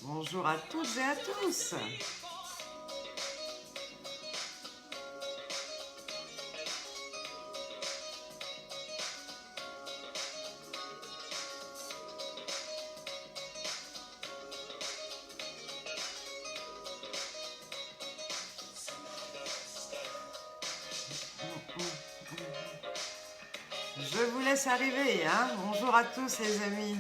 Bonjour à toutes et à tous. Je vous laisse arriver, hein. Bonjour à tous les amis.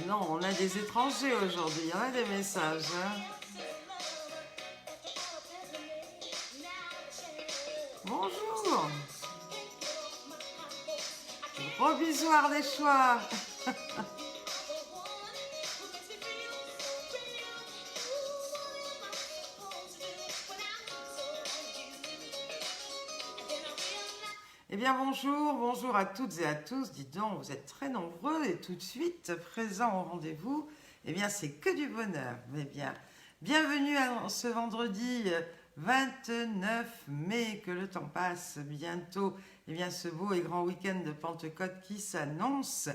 Non, on a des étrangers aujourd'hui, il y en a des messages. Hein. Bonjour. Gros bisous Ardéchois. Eh bien bonjour à toutes et à tous. Dites donc, vous êtes très nombreux et tout de suite présents au rendez-vous. Eh bien c'est que du bonheur. Eh bien, bienvenue à ce vendredi 29 mai, que le temps passe bientôt. Eh bien ce beau et grand week-end de Pentecôte qui s'annonce.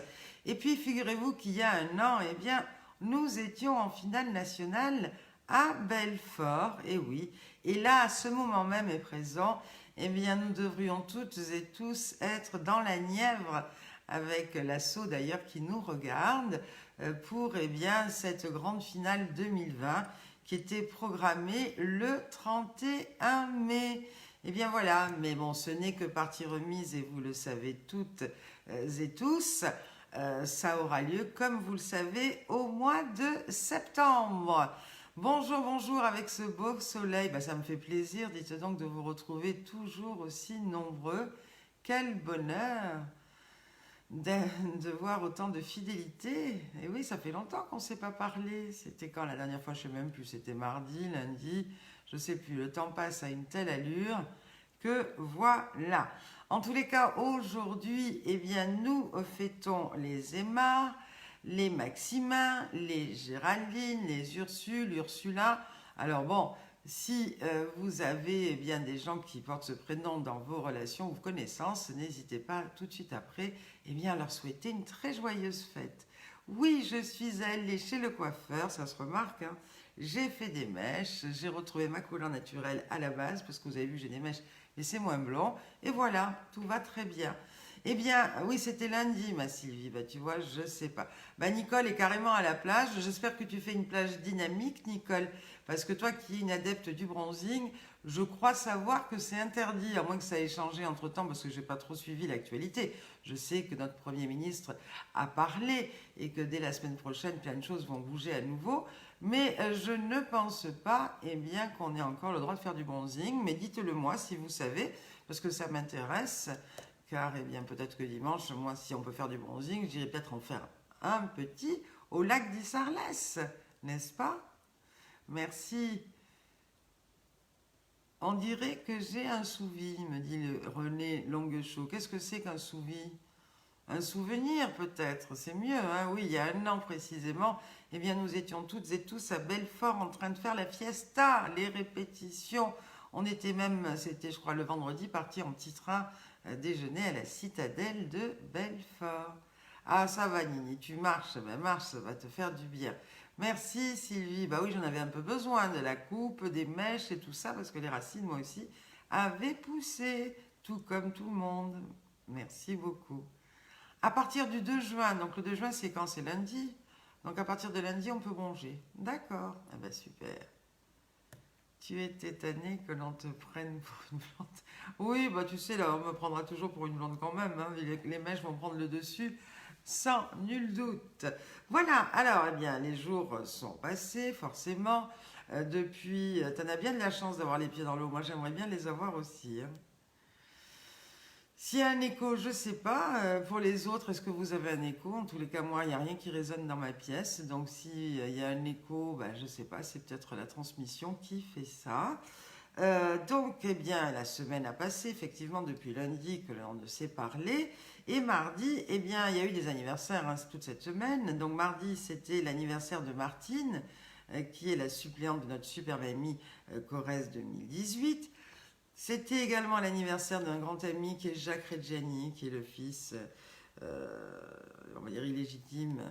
Et puis figurez-vous qu'il y a un an, eh bien nous étions en finale nationale à Belfort. Et oui, et là à ce moment même est présent, eh bien, nous devrions toutes et tous être dans la Nièvre, avec l'assaut d'ailleurs qui nous regarde, pour eh bien, cette grande finale 2020 qui était programmée le 31 mai. Eh bien voilà, mais bon, ce n'est que partie remise et vous le savez toutes et tous. Ça aura lieu, comme vous le savez, au mois de septembre. Bonjour avec ce beau soleil, ça me fait plaisir, dites donc, de vous retrouver toujours aussi nombreux. Quel bonheur de voir autant de fidélité. Et oui, ça fait longtemps qu'on ne s'est pas parlé. C'était quand la dernière fois? Je ne sais même plus, c'était mardi, lundi, je ne sais plus. Le temps passe à une telle allure que voilà. En tous les cas, aujourd'hui, eh bien, nous fêtons les Emma, les Maximin, les Géraldine, les Ursule, Ursula. Alors bon, si vous avez bien des gens qui portent ce prénom dans vos relations ou connaissances, n'hésitez pas tout de suite après à leur souhaiter une très joyeuse fête. Oui, je suis allée chez le coiffeur, ça se remarque, hein. J'ai fait des mèches, j'ai retrouvé ma couleur naturelle à la base, parce que vous avez vu, j'ai des mèches, mais c'est moins blanc. Et voilà, tout va très bien. Eh bien, oui, c'était lundi, ma Sylvie. Tu vois, je sais pas. Nicole est carrément à la plage. J'espère que tu fais une plage dynamique, Nicole. Parce que toi qui es une adepte du bronzing, je crois savoir que c'est interdit, à moins que ça ait changé entre-temps, parce que je n'ai pas trop suivi l'actualité. Je sais que notre Premier ministre a parlé et que dès la semaine prochaine, plein de choses vont bouger à nouveau. Mais je ne pense pas bien, qu'on ait encore le droit de faire du bronzing. Mais dites-le moi si vous savez, parce que ça m'intéresse. Car bien, peut-être que dimanche, moi, si on peut faire du bronzing, j'irai peut-être en faire un petit au lac d'Issarles, n'est-ce pas? Merci. On dirait que j'ai un sous-vide, me dit le René Longuechaux. Qu'est-ce que c'est qu'un sous-vide? Un souvenir peut-être, c'est mieux, hein? Oui, il y a un an précisément, eh bien nous étions toutes et tous à Belfort en train de faire la fiesta, les répétitions. On était même, c'était je crois le vendredi, parti en petit train déjeuner à la citadelle de Belfort. Ah ça va Nini, tu marches, marche, ça va te faire du bien. Merci Sylvie, oui j'en avais un peu besoin de la coupe, des mèches et tout ça, parce que les racines moi aussi avaient poussé, tout comme tout le monde. Merci beaucoup. À partir du 2 juin, donc le 2 juin c'est quand? C'est lundi. Donc à partir de lundi on peut bronzer. D'accord, super. Tu es tétané que l'on te prenne pour une plante. Oui, bah tu sais, là, on me prendra toujours pour une blonde quand même, hein. Les mèches vont prendre le dessus, sans nul doute. Voilà, alors, eh bien, les jours sont passés, forcément. Depuis, t'en as bien de la chance d'avoir les pieds dans l'eau. Moi, j'aimerais bien les avoir aussi, hein. S'il y a un écho, je sais pas. Pour les autres, est-ce que vous avez un écho? En tous les cas, moi, il n'y a rien qui résonne dans ma pièce. Donc, s'il y a un écho, ben, je sais pas, c'est peut-être la transmission qui fait ça. Donc, eh bien, la semaine a passé, effectivement, depuis lundi que l'on ne s'est parlé. Et mardi, eh bien, il y a eu des anniversaires, hein, toute cette semaine. Donc, mardi, c'était l'anniversaire de Martine, qui est la suppléante de notre super mamie Corrèze 2018. C'était également l'anniversaire d'un grand ami qui est Jacques Reggiani, qui est le fils, on va dire illégitime,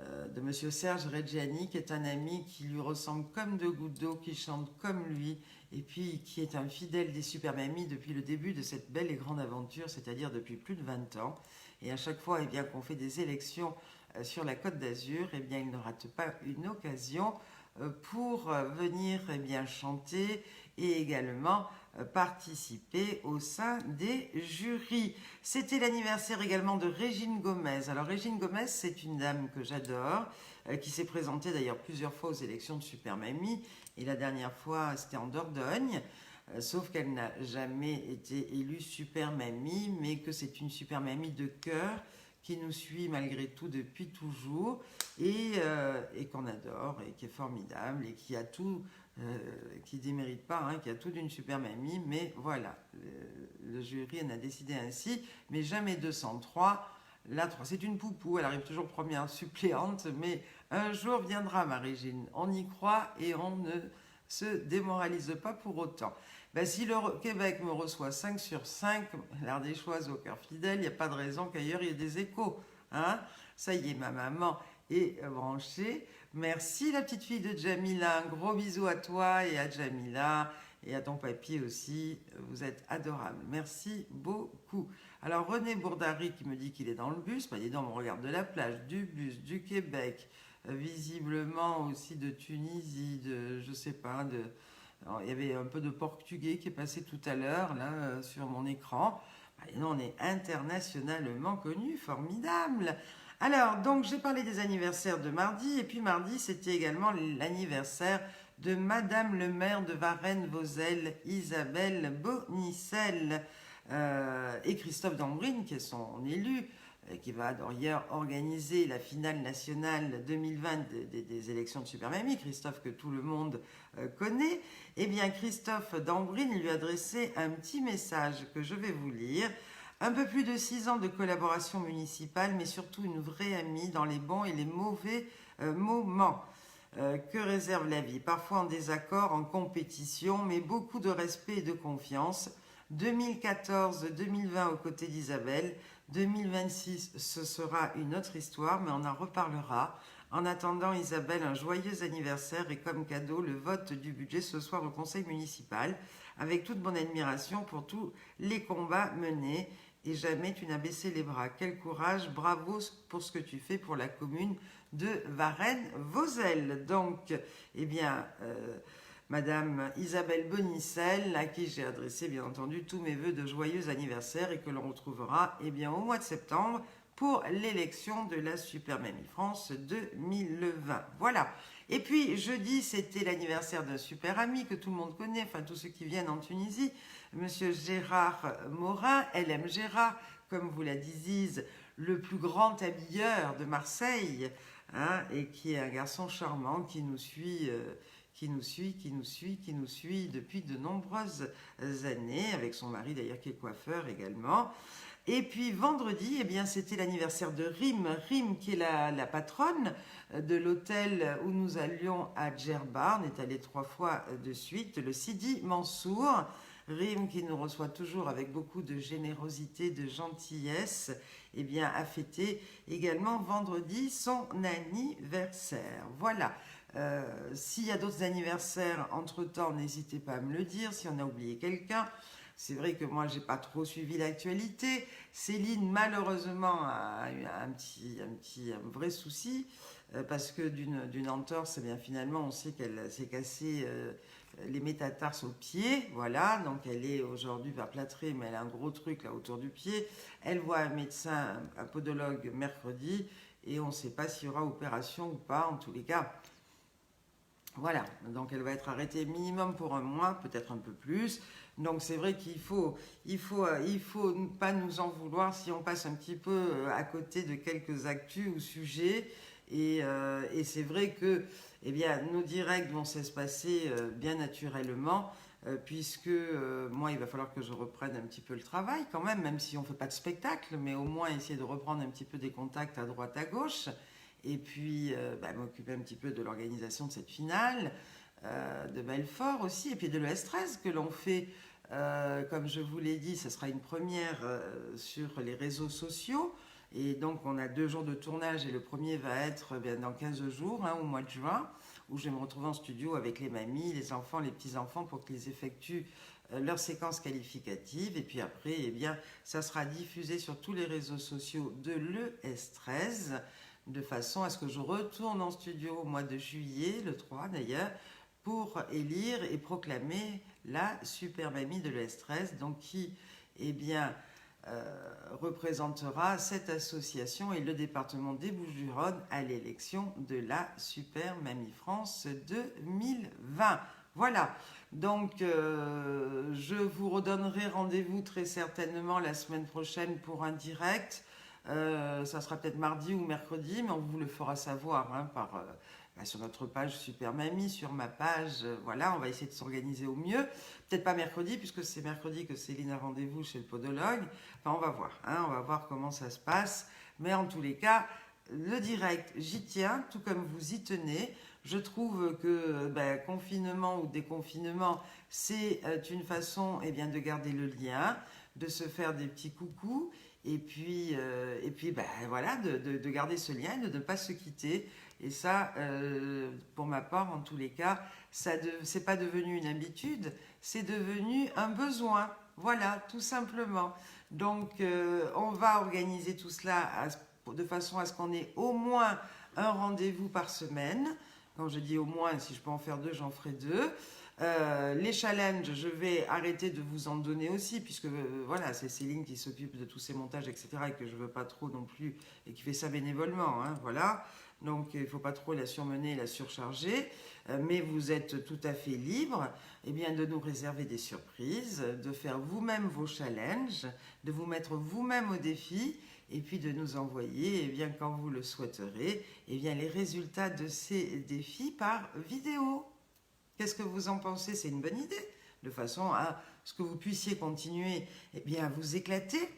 de Monsieur Serge Reggiani, qui est un ami qui lui ressemble comme deux gouttes d'eau, qui chante comme lui, et puis qui est un fidèle des Super Mamies depuis le début de cette belle et grande aventure, c'est-à-dire depuis plus de 20 ans. Et à chaque fois, eh bien, qu'on fait des élections sur la Côte d'Azur, eh bien, il ne rate pas une occasion pour venir eh bien, chanter et également participer au sein des jurys. C'était l'anniversaire également de Régine Gomez. Alors Régine Gomez, c'est une dame que j'adore, qui s'est présentée d'ailleurs plusieurs fois aux élections de Super Mamie, et la dernière fois c'était en Dordogne, sauf qu'elle n'a jamais été élue Super Mamie, mais que c'est une Super Mamie de cœur qui nous suit malgré tout depuis toujours et qu'on adore et qui est formidable et qui a tout, qui ne démérite pas, hein, qui a tout d'une super mamie, mais voilà, le jury en a décidé ainsi, mais jamais 203. La 3, c'est une poupou, elle arrive toujours première suppléante, mais un jour viendra ma Régine, on y croit et on ne se démoralise pas pour autant. Ben, si le Québec me reçoit 5 sur 5, l'Ardéchoise au cœur fidèle, il n'y a pas de raison qu'ailleurs il y ait des échos. Hein, ça y est, ma maman est branchée. Merci la petite fille de Jamila, un gros bisou à toi et à Jamila et à ton papy aussi, vous êtes adorables. Merci beaucoup. Alors René Bourdari qui me dit qu'il est dans le bus, bah dis donc, on regarde de la plage, du bus, du Québec, visiblement aussi de Tunisie, de je sais pas, de... Alors, il y avait un peu de portugais qui est passé tout à l'heure là sur mon écran. Bah, dis donc, on est internationalement connu, formidable. Alors, donc, j'ai parlé des anniversaires de mardi, et puis mardi, c'était également l'anniversaire de Madame le maire de Varennes-Vauzelles, Isabelle Bonicelle, et Christophe Dambrine, qui est son élu, qui va d'ailleurs organiser la finale nationale 2020 des élections de Super Mamie, Christophe que tout le monde connaît. Eh bien, Christophe Dambrine lui a adressé un petit message que je vais vous lire. Un peu plus de 6 ans de collaboration municipale, mais surtout une vraie amie dans les bons et les mauvais moments. Que réserve la vie? Parfois en désaccord, en compétition, mais beaucoup de respect et de confiance. 2014-2020 aux côtés d'Isabelle. 2026, ce sera une autre histoire, mais on en reparlera. En attendant, Isabelle, un joyeux anniversaire et comme cadeau, le vote du budget ce soir au conseil municipal, avec toute mon admiration pour tous les combats menés. Et jamais tu n'as baissé les bras. Quel courage, bravo pour ce que tu fais pour la commune de Varennes-Vauzelles. Donc, eh bien, Madame Isabelle Bonicelle, à qui j'ai adressé bien entendu tous mes voeux de joyeux anniversaire et que l'on retrouvera eh bien, au mois de septembre pour l'élection de la Super Mamie France 2020. Voilà. Et puis jeudi, c'était l'anniversaire d'un super ami que tout le monde connaît, enfin tous ceux qui viennent en Tunisie, Monsieur Gérard Morin, LM Gérard, comme vous la disiez, le plus grand habilleur de Marseille, hein, et qui est un garçon charmant qui nous suit. Qui nous suit depuis de nombreuses années, avec son mari d'ailleurs qui est coiffeur également. Et puis vendredi, eh bien, c'était l'anniversaire de Rim qui est la patronne de l'hôtel où nous allions à Djerba. On est allé 3 fois de suite, le Sidi Mansour. Rim qui nous reçoit toujours avec beaucoup de générosité, de gentillesse, eh bien, a fêté également vendredi son anniversaire. Voilà. S'il y a d'autres anniversaires entre-temps, n'hésitez pas à me le dire. Si on a oublié quelqu'un, c'est vrai que moi, j'ai pas trop suivi l'actualité. Céline, malheureusement, a eu un vrai souci parce que d'une entorse, eh bien, finalement, on sait qu'elle s'est cassée les métatarses au pied, voilà, donc elle est aujourd'hui plâtrée, mais elle a un gros truc là autour du pied. Elle voit un médecin, un podologue mercredi, et on ne sait pas s'il y aura opération ou pas, en tous les cas. Voilà, donc elle va être arrêtée minimum pour un mois, peut-être un peu plus. Donc c'est vrai qu'il faut pas nous en vouloir si on passe un petit peu à côté de quelques actus ou sujets. Et c'est vrai que eh bien, nos directs vont s'espacer bien naturellement, puisque moi, il va falloir que je reprenne un petit peu le travail quand même si on ne fait pas de spectacle, mais au moins essayer de reprendre un petit peu des contacts à droite, à gauche, et puis m'occuper un petit peu de l'organisation de cette finale, de Belfort aussi, et puis de l'ES13 que l'on fait, comme je vous l'ai dit, ce sera une première sur les réseaux sociaux. Et donc, on a 2 jours de tournage et le premier va être dans 15 jours, au mois de juin, où je vais me retrouver en studio avec les mamies, les enfants, les petits-enfants pour qu'ils effectuent leur séquence qualificative. Et puis après, eh bien, ça sera diffusé sur tous les réseaux sociaux de l'ES13, de façon à ce que je retourne en studio au mois de juillet, le 3 d'ailleurs, pour élire et proclamer la super mamie de l'ES13, donc qui, eh bien, représentera cette association et le département des Bouches-du-Rhône à l'élection de la Super Mamie France 2020. Voilà, donc je vous redonnerai rendez-vous très certainement la semaine prochaine pour un direct. Ça sera peut-être mardi ou mercredi, mais on vous le fera savoir sur notre page Super Mamie, sur ma page. Voilà, on va essayer de s'organiser au mieux. Peut-être pas mercredi, puisque c'est mercredi que Céline a rendez-vous chez le podologue. Enfin, on va voir. On va voir comment ça se passe. Mais en tous les cas, le direct, j'y tiens, tout comme vous y tenez. Je trouve que confinement ou déconfinement, c'est une façon de garder le lien, de se faire des petits coucous. Et puis voilà, de garder ce lien, de ne pas se quitter. Et ça, pour ma part, en tous les cas, c'est pas devenu une habitude, c'est devenu un besoin. Voilà, tout simplement. Donc, on va organiser tout cela de façon à ce qu'on ait au moins un rendez-vous par semaine. Quand je dis au moins, si je peux en faire 2, j'en ferai 2. Les challenges, je vais arrêter de vous en donner aussi, puisque voilà, c'est Céline qui s'occupe de tous ces montages, etc., et que je ne veux pas trop non plus, et qui fait ça bénévolement, voilà. Donc il ne faut pas trop la surmener et la surcharger, mais vous êtes tout à fait libre de nous réserver des surprises, de faire vous-même vos challenges, de vous mettre vous-même au défi, et puis de nous envoyer, quand vous le souhaiterez, les résultats de ces défis par vidéo. Qu'est-ce que vous en pensez? C'est une bonne idée, de façon à ce que vous puissiez continuer à vous éclater.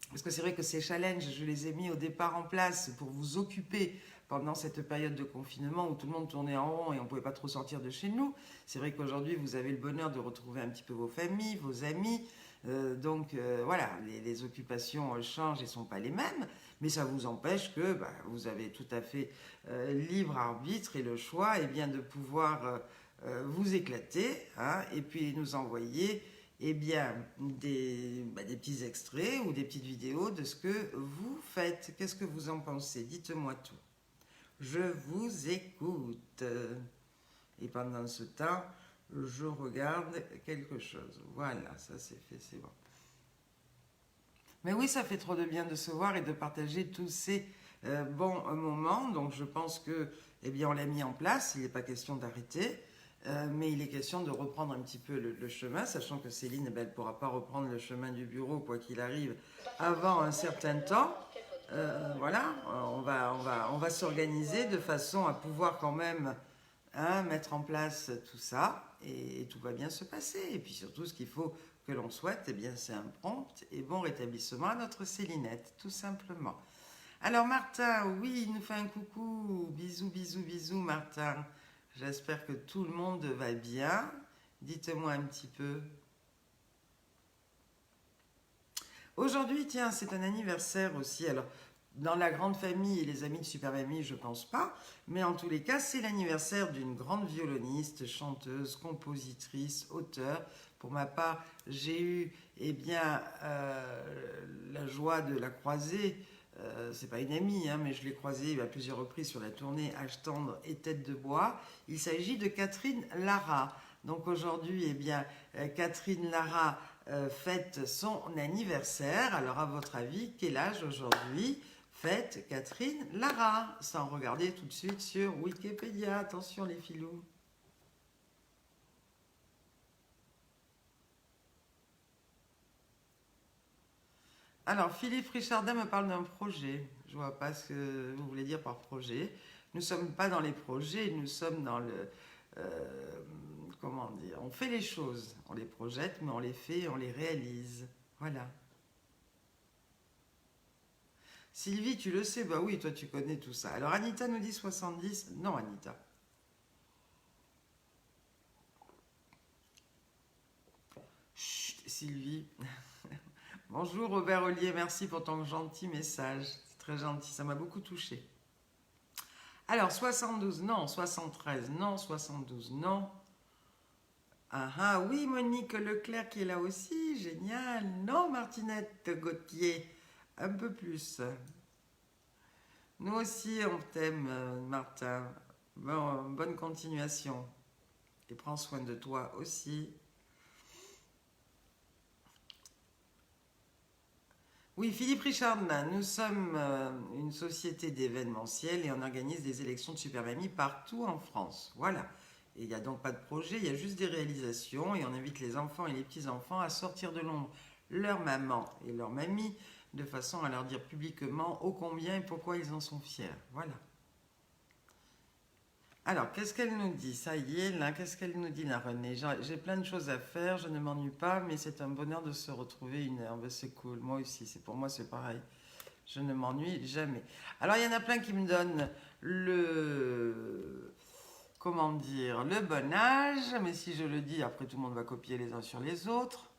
Parce que c'est vrai que ces challenges, je les ai mis au départ en place pour vous occuper pendant cette période de confinement où tout le monde tournait en rond et on ne pouvait pas trop sortir de chez nous. C'est vrai qu'aujourd'hui, vous avez le bonheur de retrouver un petit peu vos familles, vos amis. Voilà, les occupations changent et ne sont pas les mêmes, mais ça vous empêche que vous avez tout à fait libre arbitre et le choix de pouvoir vous éclater et puis nous envoyer des petits extraits ou des petites vidéos de ce que vous faites. Qu'est-ce que vous en pensez? Dites-moi tout. Je vous écoute. Et pendant ce temps, je regarde quelque chose. Voilà, ça c'est fait, c'est bon. Mais oui, ça fait trop de bien de se voir et de partager tous ces bons moments. Donc je pense que, on l'a mis en place. Il n'est pas question d'arrêter. Mais il est question de reprendre un petit peu le chemin, sachant que Céline, elle ne pourra pas reprendre le chemin du bureau, quoi qu'il arrive, avant un certain temps. Voilà, on va s'organiser de façon à pouvoir quand même mettre en place tout ça, et tout va bien se passer. Et puis surtout, ce qu'il faut que l'on souhaite, c'est un prompt et bon rétablissement à notre Célinette, tout simplement. Alors Martin, oui, il nous fait un coucou, bisous, bisous, bisous Martin. J'espère que tout le monde va bien. Dites-moi un petit peu. Aujourd'hui, tiens, c'est un anniversaire aussi. Alors, dans la grande famille et les amis de Super Mamie, je pense pas. Mais en tous les cas, c'est l'anniversaire d'une grande violoniste, chanteuse, compositrice, auteure. Pour ma part, j'ai eu la joie de la croiser. C'est pas une amie, mais je l'ai croisée à plusieurs reprises sur la tournée Âge tendre et Tête de bois. Il s'agit de Catherine Lara. Donc aujourd'hui, eh bien, Catherine Lara fête son anniversaire. Alors à votre avis, quel âge aujourd'hui fête Catherine Lara? Sans regarder tout de suite sur Wikipédia. Attention les filous. Alors, Philippe Richardin me parle d'un projet. Je ne vois pas ce que vous voulez dire par projet. Nous ne sommes pas dans les projets, nous sommes dans le... comment dire? On fait les choses, on les projette, mais on les fait, on les réalise. Voilà. Sylvie, tu le sais? Bah oui, toi tu connais tout ça. Alors Anita nous dit 70. Non, Anita. Chut, Sylvie. Bonjour Robert Ollier, merci pour ton gentil message. C'est très gentil, ça m'a beaucoup touché. Alors 72, non. 73, non. 72, non. Ah ah, oui, Monique Leclerc qui est là aussi, génial. Non, Martinette Gauthier, un peu plus. Nous aussi, on t'aime, Martin. Bon, bonne continuation. Et prends soin de toi aussi. Oui, Philippe Richard, nous sommes une société d'événementiel et on organise des élections de Super Mamie partout en France. Voilà. Et il n'y a donc pas de projet, il y a juste des réalisations et on invite les enfants et les petits-enfants à sortir de l'ombre leur maman et leur mamie de façon à leur dire publiquement ô combien et pourquoi ils en sont fiers. Voilà. Alors, qu'est-ce qu'elle nous dit? Ça y est, là, qu'est-ce qu'elle nous dit, la Renée? J'ai plein de choses à faire, je ne m'ennuie pas, mais c'est un bonheur de se retrouver une heure. Ben, c'est cool, moi aussi, pour moi c'est pareil. Je ne m'ennuie jamais. Alors, il y en a plein qui me donnent le... Comment dire? Le bon âge, mais si je le dis, après tout le monde va copier les uns sur les autres.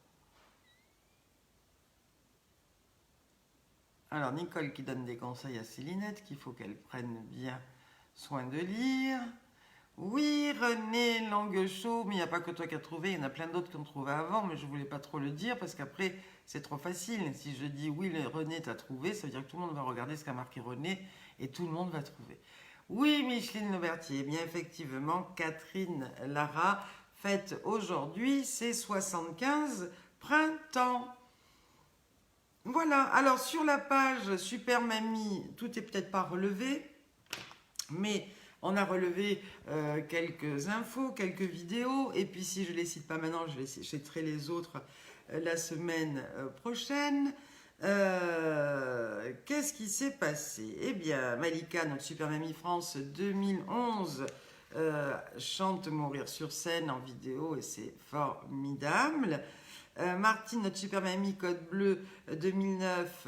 Alors, Nicole qui donne des conseils à Célinette, qu'il faut qu'elle prenne bien soin de lire. Oui, René Languechot, mais il n'y a pas que toi qui as trouvé, il y en a plein d'autres qui ont trouvé avant, mais je ne voulais pas trop le dire parce qu'après, c'est trop facile. Si je dis oui, René t'a trouvé, ça veut dire que tout le monde va regarder ce qu'a marqué René et tout le monde va trouver. Oui, Micheline Lebertier, eh bien effectivement, Catherine Lara fête aujourd'hui ses 75 printemps. Voilà, alors sur la page Super Mamie, tout est peut-être pas relevé, mais on a relevé quelques infos, quelques vidéos, et puis si je ne les cite pas maintenant, je citerai les autres la semaine prochaine. Qu'est-ce qui s'est passé? Eh bien, Malika, notre Super Mamie France 2011, chante Mourir sur scène en vidéo, et c'est formidable. Martine, notre super mamie Code Bleu 2009,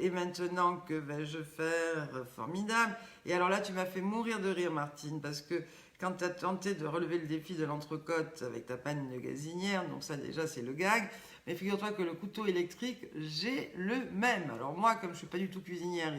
et maintenant que vais-je faire? Formidable. Et alors là, tu m'as fait mourir de rire, Martine, parce que quand tu as tenté de relever le défi de l'entrecôte avec ta panne de gazinière, donc ça déjà c'est le gag, mais figure-toi que le couteau électrique, j'ai le même. Alors moi, comme je ne suis pas du tout cuisinière,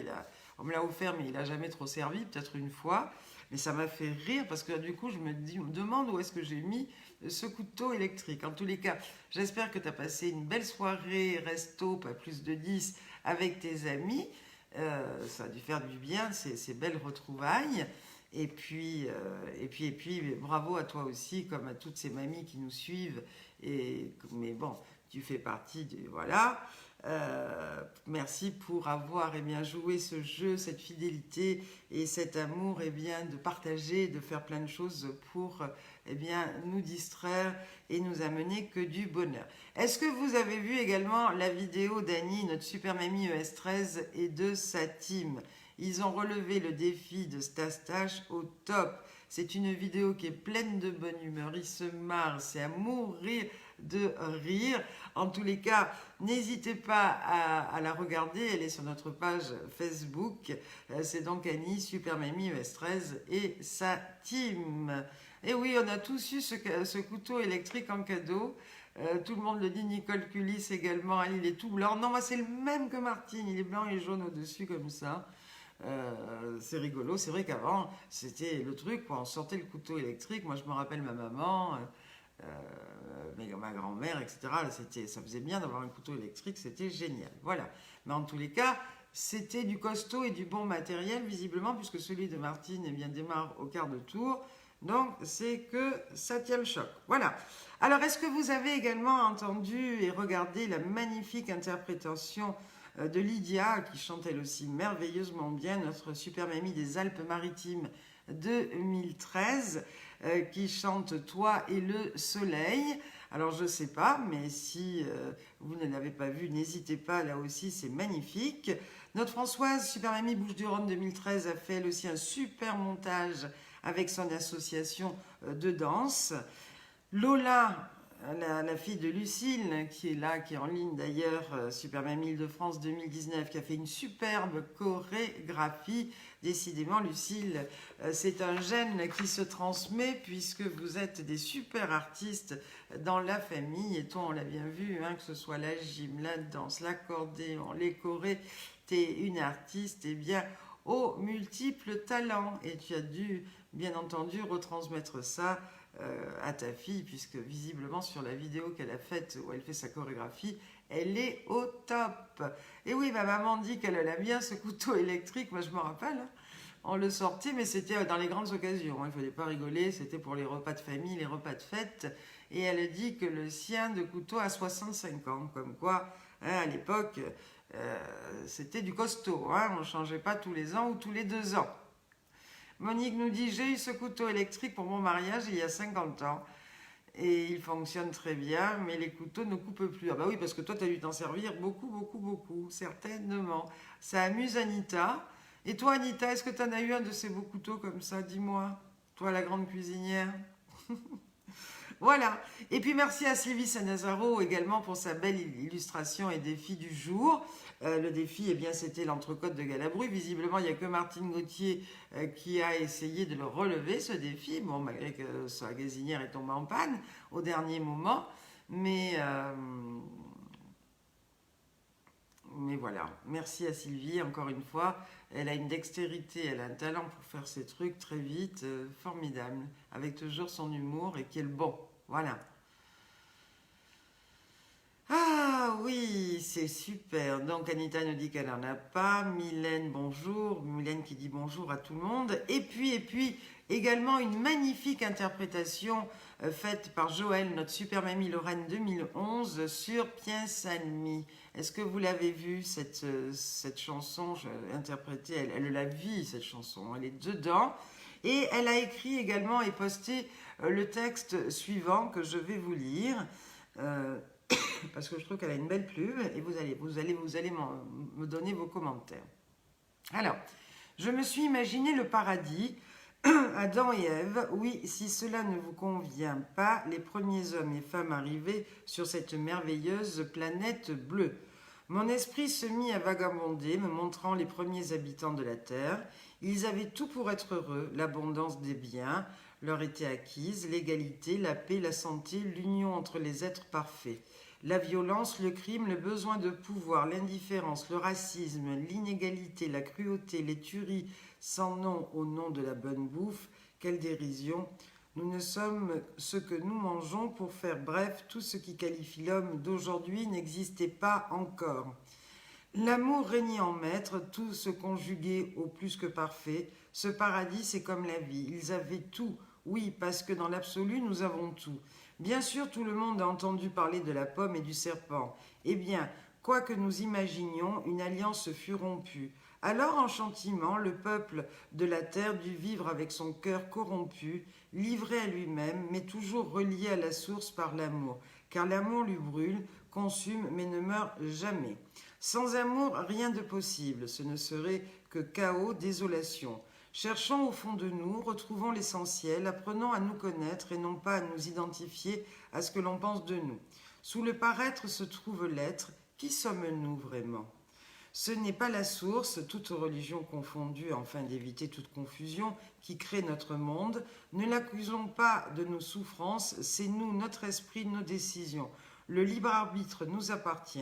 on me l'a offert, mais il n'a jamais trop servi, peut-être une fois, mais ça m'a fait rire parce que du coup, je me demande où est-ce que j'ai mis ce couteau électrique. En tous les cas, j'espère que tu as passé une belle soirée resto, pas plus de 10, avec tes amis. Ça a dû faire du bien, ces belles retrouvailles. Et puis, bravo à toi aussi, comme à toutes ces mamies qui nous suivent. Mais bon, tu fais partie du... Voilà. Merci pour avoir joué ce jeu, cette fidélité et cet amour de partager, de faire plein de choses pour nous distraire et nous amener que du bonheur. Est-ce que vous avez vu également la vidéo d'Annie, notre super mamie ES13 et de sa team? Ils ont relevé le défi de Stastache au top. C'est une vidéo qui est pleine de bonne humeur. Ils se marrent, c'est à mourir de rire. En tous les cas, n'hésitez pas à la regarder. Elle est sur notre page Facebook. C'est donc Annie, Super Mamie ES13 et sa team. Et oui, on a tous eu ce couteau électrique en cadeau. Tout le monde le dit, Nicole Culis également. Il est tout blanc. Non, moi c'est le même que Martine. Il est blanc et jaune au-dessus comme ça. C'est rigolo, c'est vrai qu'avant c'était le truc, quoi. On sortait le couteau électrique, moi je me rappelle ma maman, ma grand-mère, etc. Ça faisait bien d'avoir un couteau électrique, c'était génial, voilà. Mais en tous les cas, c'était du costaud et du bon matériel visiblement, puisque celui de Martine démarre au quart de tour. Donc, c'est que ça tient le choc. Voilà. Alors, est-ce que vous avez également entendu et regardé la magnifique interprétation de Lydia, qui chante elle aussi merveilleusement bien, notre super mamie des Alpes-Maritimes 2013, qui chante Toi et le soleil. Alors, je ne sais pas, mais si vous ne l'avez pas vu, n'hésitez pas, là aussi, c'est magnifique. Notre Françoise, Super Mamie Bouches-du-Rhône 2013, a fait elle aussi un super montage avec son association de danse. Lola, la fille de Lucille, qui est là, qui est en ligne d'ailleurs, Super Mamie Île-de-France 2019, qui a fait une superbe chorégraphie. Décidément, Lucille, c'est un gène qui se transmet puisque vous êtes des super artistes dans la famille. Et toi, on l'a bien vu, hein, que ce soit la gym, la danse, l'accordéon, les chorés, tu es une artiste, et bien aux multiples talents. Et tu as dû, bien entendu, retransmettre ça à ta fille, puisque visiblement sur la vidéo qu'elle a faite où elle fait sa chorégraphie, elle est au top. Et oui, ma maman dit qu'elle aime bien ce couteau électrique, moi je me rappelle, hein, on le sortait, mais c'était dans les grandes occasions, hein, il ne fallait pas rigoler, c'était pour les repas de famille, les repas de fête, et elle a dit que le sien de couteau a 65 ans, comme quoi, hein, à l'époque, c'était du costaud, hein, on ne changeait pas tous les ans ou tous les 2 ans. Monique nous dit, j'ai eu ce couteau électrique pour mon mariage il y a 50 ans. Et il fonctionne très bien, mais les couteaux ne coupent plus. Ah bah oui, parce que toi, tu as dû t'en servir beaucoup, certainement. Ça amuse Anita. Et toi, Anita, est-ce que tu en as eu un de ces beaux couteaux comme ça? Dis-moi. Toi, la grande cuisinière. Voilà. Et puis merci à Sylvie Sanazaro également pour sa belle illustration et défi du jour. Le défi, eh bien, c'était l'entrecôte de Galabru. Visiblement, il n'y a que Martine Gauthier qui a essayé de le relever, ce défi. Bon, malgré que sa gazinière est tombée en panne au dernier moment. Mais voilà, merci à Sylvie, encore une fois. Elle a une dextérité, elle a un talent pour faire ses trucs très vite, formidable, avec toujours son humour et qui est le bon. Voilà. Ah oui, c'est super. Donc Anita nous dit qu'elle n'en a pas. Mylène, bonjour. Mylène qui dit bonjour à tout le monde. Et puis, également une magnifique interprétation faite par Joël, notre super mamie Lorraine 2011, sur Piensanmi. Est-ce que vous l'avez vue, cette chanson interprétée? Elle la vit, cette chanson. Elle est dedans. Et elle a écrit également et posté le texte suivant que je vais vous lire. Parce que je trouve qu'elle a une belle plume et vous allez me donner vos commentaires. Alors, je me suis imaginé le paradis, Adam et Ève. Oui, si cela ne vous convient pas, les premiers hommes et femmes arrivés sur cette merveilleuse planète bleue. Mon esprit se mit à vagabonder, me montrant les premiers habitants de la Terre. Ils avaient tout pour être heureux, l'abondance des biens leur était acquise, l'égalité, la paix, la santé, l'union entre les êtres parfaits. La violence, le crime, le besoin de pouvoir, l'indifférence, le racisme, l'inégalité, la cruauté, les tueries sans nom au nom de la bonne bouffe, quelle dérision! Nous ne sommes ce que nous mangeons, pour faire bref, tout ce qui qualifie l'homme d'aujourd'hui n'existait pas encore. L'amour régnait en maître, tout se conjuguait au plus que parfait. Ce paradis, c'est comme la vie. Ils avaient tout. Oui, parce que dans l'absolu, nous avons tout. Bien sûr, tout le monde a entendu parler de la pomme et du serpent. Eh bien, quoi que nous imaginions, une alliance fut rompue. Alors, en châtiment, le peuple de la terre dut vivre avec son cœur corrompu, livré à lui-même, mais toujours relié à la source par l'amour. Car l'amour lui brûle, consume, mais ne meurt jamais. Sans amour, rien de possible. Ce ne serait que chaos, désolation. Cherchons au fond de nous, retrouvons l'essentiel, apprenons à nous connaître et non pas à nous identifier à ce que l'on pense de nous. Sous le paraître se trouve l'être. Qui sommes-nous vraiment? Ce n'est pas la source, toute religion confondue, afin d'éviter toute confusion, qui crée notre monde. Ne l'accusons pas de nos souffrances, c'est nous, notre esprit, nos décisions. Le libre arbitre nous appartient,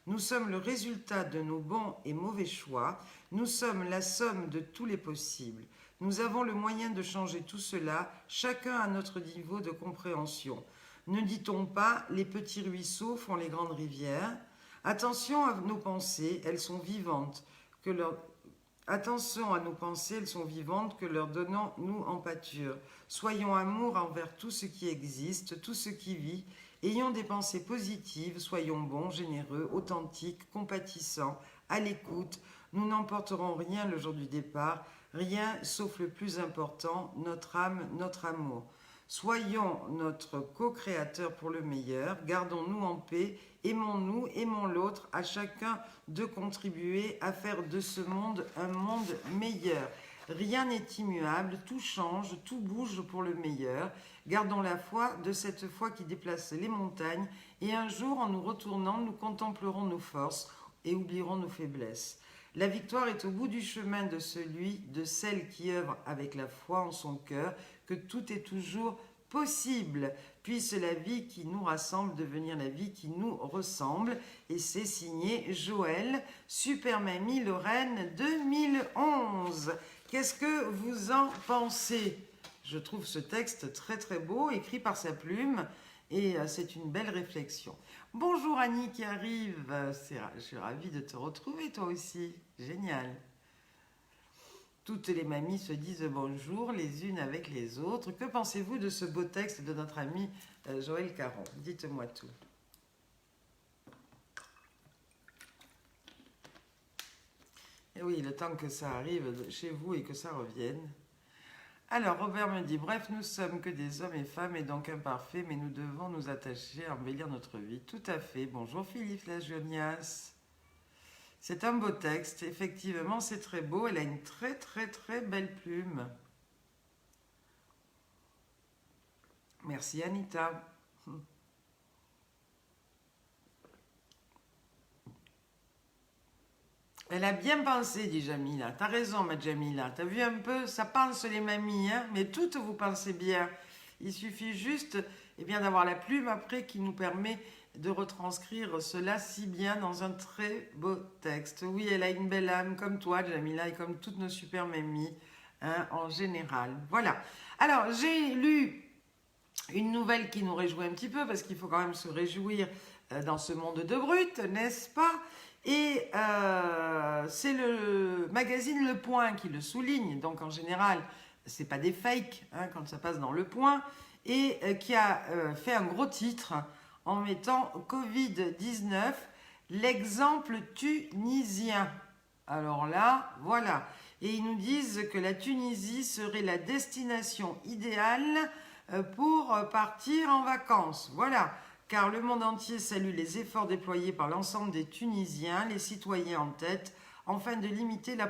nous sommes le résultat de nos bons et mauvais choix, nous sommes la somme de tous les possibles. Nous avons le moyen de changer tout cela, chacun à notre niveau de compréhension. Ne dit-on pas, les petits ruisseaux font les grandes rivières? Attention à nos pensées, elles sont vivantes. Attention à nos pensées, elles sont vivantes, que leur donnons-nous en pâture. Soyons amour envers tout ce qui existe, tout ce qui vit. Ayons des pensées positives, soyons bons, généreux, authentiques, compatissants, à l'écoute. Nous n'emporterons rien le jour du départ, rien sauf le plus important, notre âme, notre amour. Soyons notre co-créateur pour le meilleur, gardons-nous en paix, aimons-nous, aimons l'autre, à chacun de contribuer à faire de ce monde un monde meilleur. Rien n'est immuable, tout change, tout bouge pour le meilleur. Gardons la foi de cette foi qui déplace les montagnes et un jour, en nous retournant, nous contemplerons nos forces et oublierons nos faiblesses. La victoire est au bout du chemin de celui, de celle qui œuvre avec la foi en son cœur, que tout est toujours possible. Puisse la vie qui nous rassemble devenir la vie qui nous ressemble. Et c'est signé Joël, Super Mamie Lorraine 2011. Qu'est-ce que vous en pensez? Je trouve ce texte très très beau, écrit par sa plume, et c'est une belle réflexion. Bonjour Annie qui arrive, je suis ravie de te retrouver toi aussi, génial. Toutes les mamies se disent bonjour les unes avec les autres. Que pensez-vous de ce beau texte de notre ami Joël Caron? Dites-moi tout. Et oui, le temps que ça arrive chez vous et que ça revienne. Alors, Robert me dit, bref, nous sommes que des hommes et femmes et donc imparfaits, mais nous devons nous attacher à embellir notre vie. Tout à fait. Bonjour Philippe Lagionias. C'est un beau texte, effectivement, c'est très beau. Elle a une très très très belle plume. Merci Anita. Elle a bien pensé, dit Jamila. T'as raison, ma Jamila. T'as vu un peu, ça pense les mamies, hein, mais toutes vous pensez bien. Il suffit juste d'avoir la plume après qui nous permet de retranscrire cela si bien dans un très beau texte. Oui, elle a une belle âme comme toi, Jamila, et comme toutes nos super mamies, hein, en général. Voilà. Alors, j'ai lu une nouvelle qui nous réjouit un petit peu, parce qu'il faut quand même se réjouir dans ce monde de brut, n'est-ce pas? Et c'est le magazine Le Point qui le souligne, donc en général, c'est pas des fakes hein, quand ça passe dans Le Point, et qui a fait un gros titre en mettant Covid-19, l'exemple tunisien. Alors là, voilà. Et ils nous disent que la Tunisie serait la destination idéale pour partir en vacances. Voilà. Car le monde entier salue les efforts déployés par l'ensemble des Tunisiens, les citoyens en tête, afin de limiter la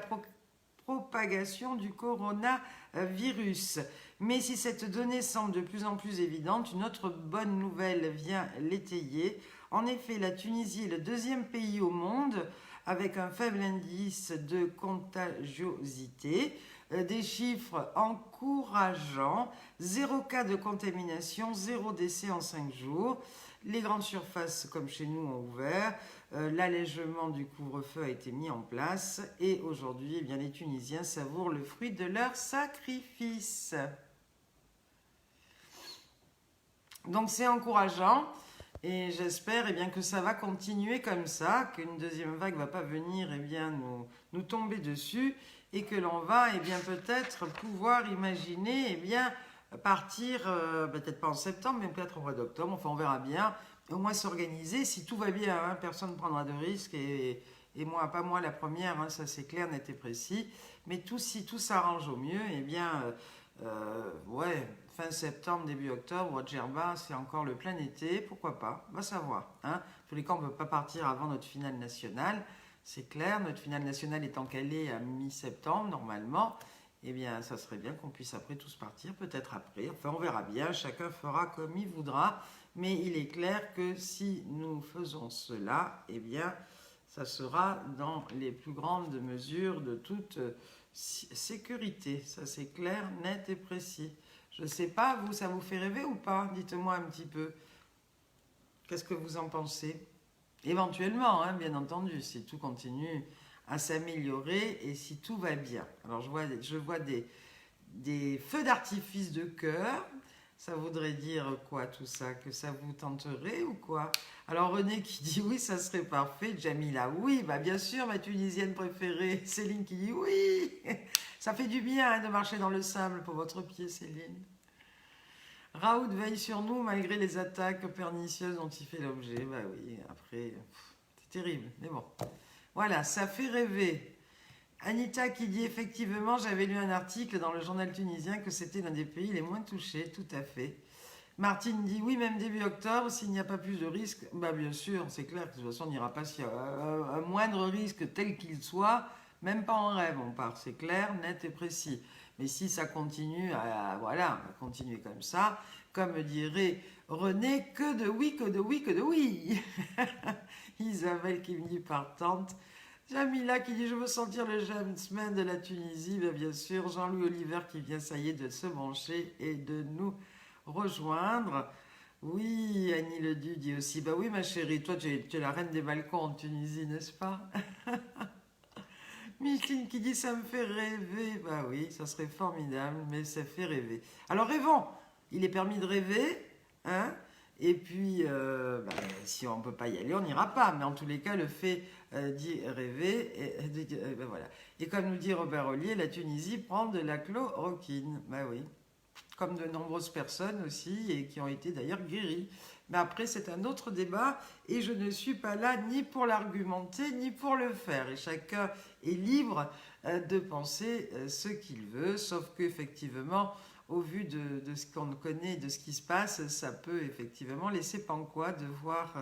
propagation du coronavirus. Mais si cette donnée semble de plus en plus évidente, une autre bonne nouvelle vient l'étayer. En effet, la Tunisie est le deuxième pays au monde avec un faible indice de contagiosité. Des chiffres encourageants, 0 cas de contamination, 0 décès en 5 jours. Les grandes surfaces, comme chez nous, ont ouvert. L'allègement du couvre-feu a été mis en place. Et aujourd'hui, les Tunisiens savourent le fruit de leur sacrifice. Donc c'est encourageant. Et j'espère que ça va continuer comme ça, qu'une deuxième vague ne va pas venir nous tomber dessus. Et que l'on va peut-être pouvoir imaginer partir, peut-être pas en septembre, mais peut-être au mois d'octobre, enfin on verra bien, au moins s'organiser, si tout va bien, hein, personne ne prendra de risques, et moi, pas moi la première, hein, ça c'est clair, net et précis, mais si tout s'arrange au mieux, ouais, fin septembre, début octobre, Djerba, c'est encore le plein été, pourquoi pas, on va savoir, hein. En tous les cas, on ne peut pas partir avant notre finale nationale, c'est clair, notre finale nationale étant calée à mi-septembre, normalement, ça serait bien qu'on puisse après tous partir, peut-être après. Enfin, on verra bien, chacun fera comme il voudra. Mais il est clair que si nous faisons cela, ça sera dans les plus grandes mesures de toute sécurité. Ça, c'est clair, net et précis. Je ne sais pas, vous, ça vous fait rêver ou pas? Dites-moi un petit peu. Qu'est-ce que vous en pensez? Éventuellement, hein, bien entendu, si tout continue à s'améliorer et si tout va bien. Alors je vois des feux d'artifice de cœur, Ça voudrait dire quoi tout ça? Que ça vous tenterait ou quoi? Alors René qui dit oui, ça serait parfait. Jamila, oui, bah bien sûr, ma tunisienne préférée. Céline qui dit oui. Ça fait du bien hein, de marcher dans le sable pour votre pied, Céline. Raoult veille sur nous malgré les attaques pernicieuses dont il fait l'objet. Bah oui, après, c'est terrible, mais bon. Voilà, ça fait rêver. Anita qui dit effectivement, j'avais lu un article dans le journal tunisien que c'était l'un des pays les moins touchés, tout à fait. Martine dit oui, même début octobre, s'il n'y a pas plus de risques, bah bien sûr, c'est clair que de toute façon on n'ira pas s'il y a un moindre risque tel qu'il soit, même pas en rêve on part, c'est clair, net et précis. Mais si ça continue, voilà, on va continuer comme ça, comme dirait René, que de oui, que de oui, que de oui. Isabelle qui me dit partante. Jamila qui dit je veux sentir le jasmin de la Tunisie, bien sûr. Jean-Louis Oliver qui vient, ça y est, de se brancher et de nous rejoindre. Oui, Annie Ledu dit aussi, bah oui ma chérie, toi tu es la reine des balcons en Tunisie, n'est-ce pas? Micheline qui dit ça me fait rêver, bah oui, ça serait formidable, mais ça fait rêver. Alors rêvons, il est permis de rêver, hein? Et puis, si on ne peut pas y aller, on n'ira pas. Mais en tous les cas, le fait d'y rêver, ben voilà. Et comme nous dit Robert Ollier, la Tunisie prend de la chloroquine. Ben oui, comme de nombreuses personnes aussi, et qui ont été d'ailleurs guéries. Mais après, c'est un autre débat, et je ne suis pas là ni pour l'argumenter, ni pour le faire. Et chacun est libre de penser ce qu'il veut, sauf qu'effectivement, au vu de ce qu'on connaît, de ce qui se passe, ça peut effectivement laisser panquois de voir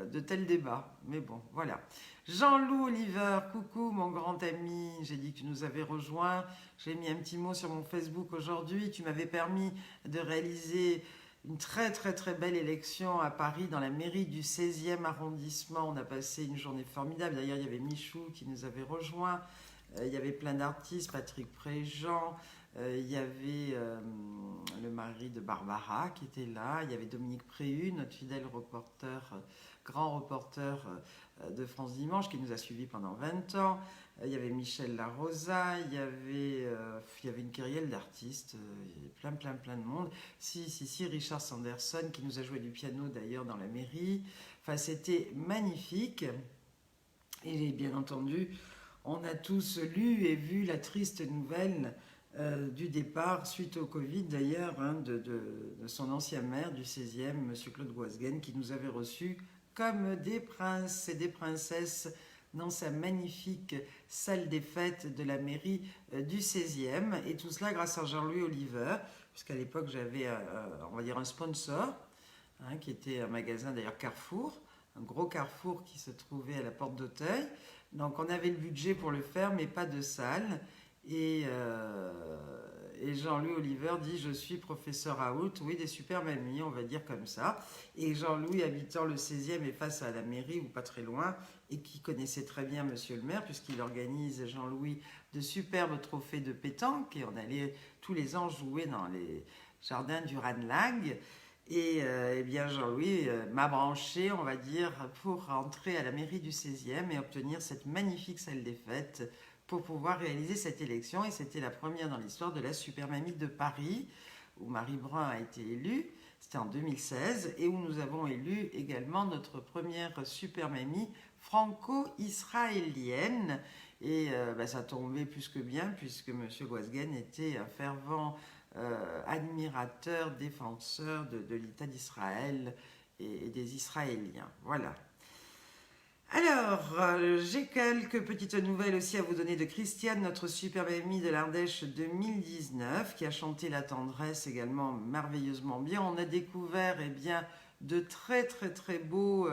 de tels débats. Mais bon, voilà. Jean-Loup Oliver, coucou mon grand ami, j'ai dit que tu nous avais rejoint, j'ai mis un petit mot sur mon Facebook aujourd'hui, tu m'avais permis de réaliser une très très très belle élection à Paris dans la mairie du 16e arrondissement. On a passé une journée formidable, d'ailleurs il y avait Michou qui nous avait rejoint, il y avait plein d'artistes, Patrick Préjean, il y avait le mari de Barbara qui était là, il y avait Dominique Préhu, notre fidèle reporter, grand reporter de France Dimanche qui nous a suivis pendant 20 ans. Il y avait Michel Larosa, il y avait une kyrielle d'artistes, plein de monde. Si, Richard Sanderson qui nous a joué du piano d'ailleurs dans la mairie. Enfin, c'était magnifique. Et bien entendu, on a tous lu et vu la triste nouvelle du départ, suite au Covid d'ailleurs, hein, de son ancien maire du 16e, M. Claude Goisguen, qui nous avait reçus comme des princes et des princesses dans sa magnifique salle des fêtes de la mairie du 16e. Et tout cela grâce à Jean-Louis Oliver, puisqu'à l'époque j'avais, on va dire, un sponsor, hein, qui était un magasin d'ailleurs Carrefour, un gros Carrefour qui se trouvait à la porte d'Auteuil. Donc on avait le budget pour le faire, mais pas de salle. Et Jean-Louis Oliver dit je suis professeur Raoult, oui, des super mamies, on va dire comme ça. Et Jean-Louis, habitant le 16e et face à la mairie ou pas très loin, et qui connaissait très bien monsieur le maire, puisqu'il organise, Jean-Louis, de superbes trophées de pétanque, et on allait tous les ans jouer dans les jardins du Ranelagh. Et bien Jean-Louis m'a branché, on va dire, pour rentrer à la mairie du 16e et obtenir cette magnifique salle des fêtes pour pouvoir réaliser cette élection. Et c'était la première dans l'histoire de la Super Mamie de Paris, où Marie Brun a été élue. C'était en 2016, et où nous avons élu également notre première Super Mamie franco-israélienne. Et ça tombait plus que bien, puisque M. Goisguen était un fervent admirateur, défenseur de l'État d'Israël et des Israéliens. Voilà. Alors, j'ai quelques petites nouvelles aussi à vous donner de Christiane, notre super mamie de l'Ardèche 2019, qui a chanté La Tendresse également merveilleusement bien. On a découvert de très beaux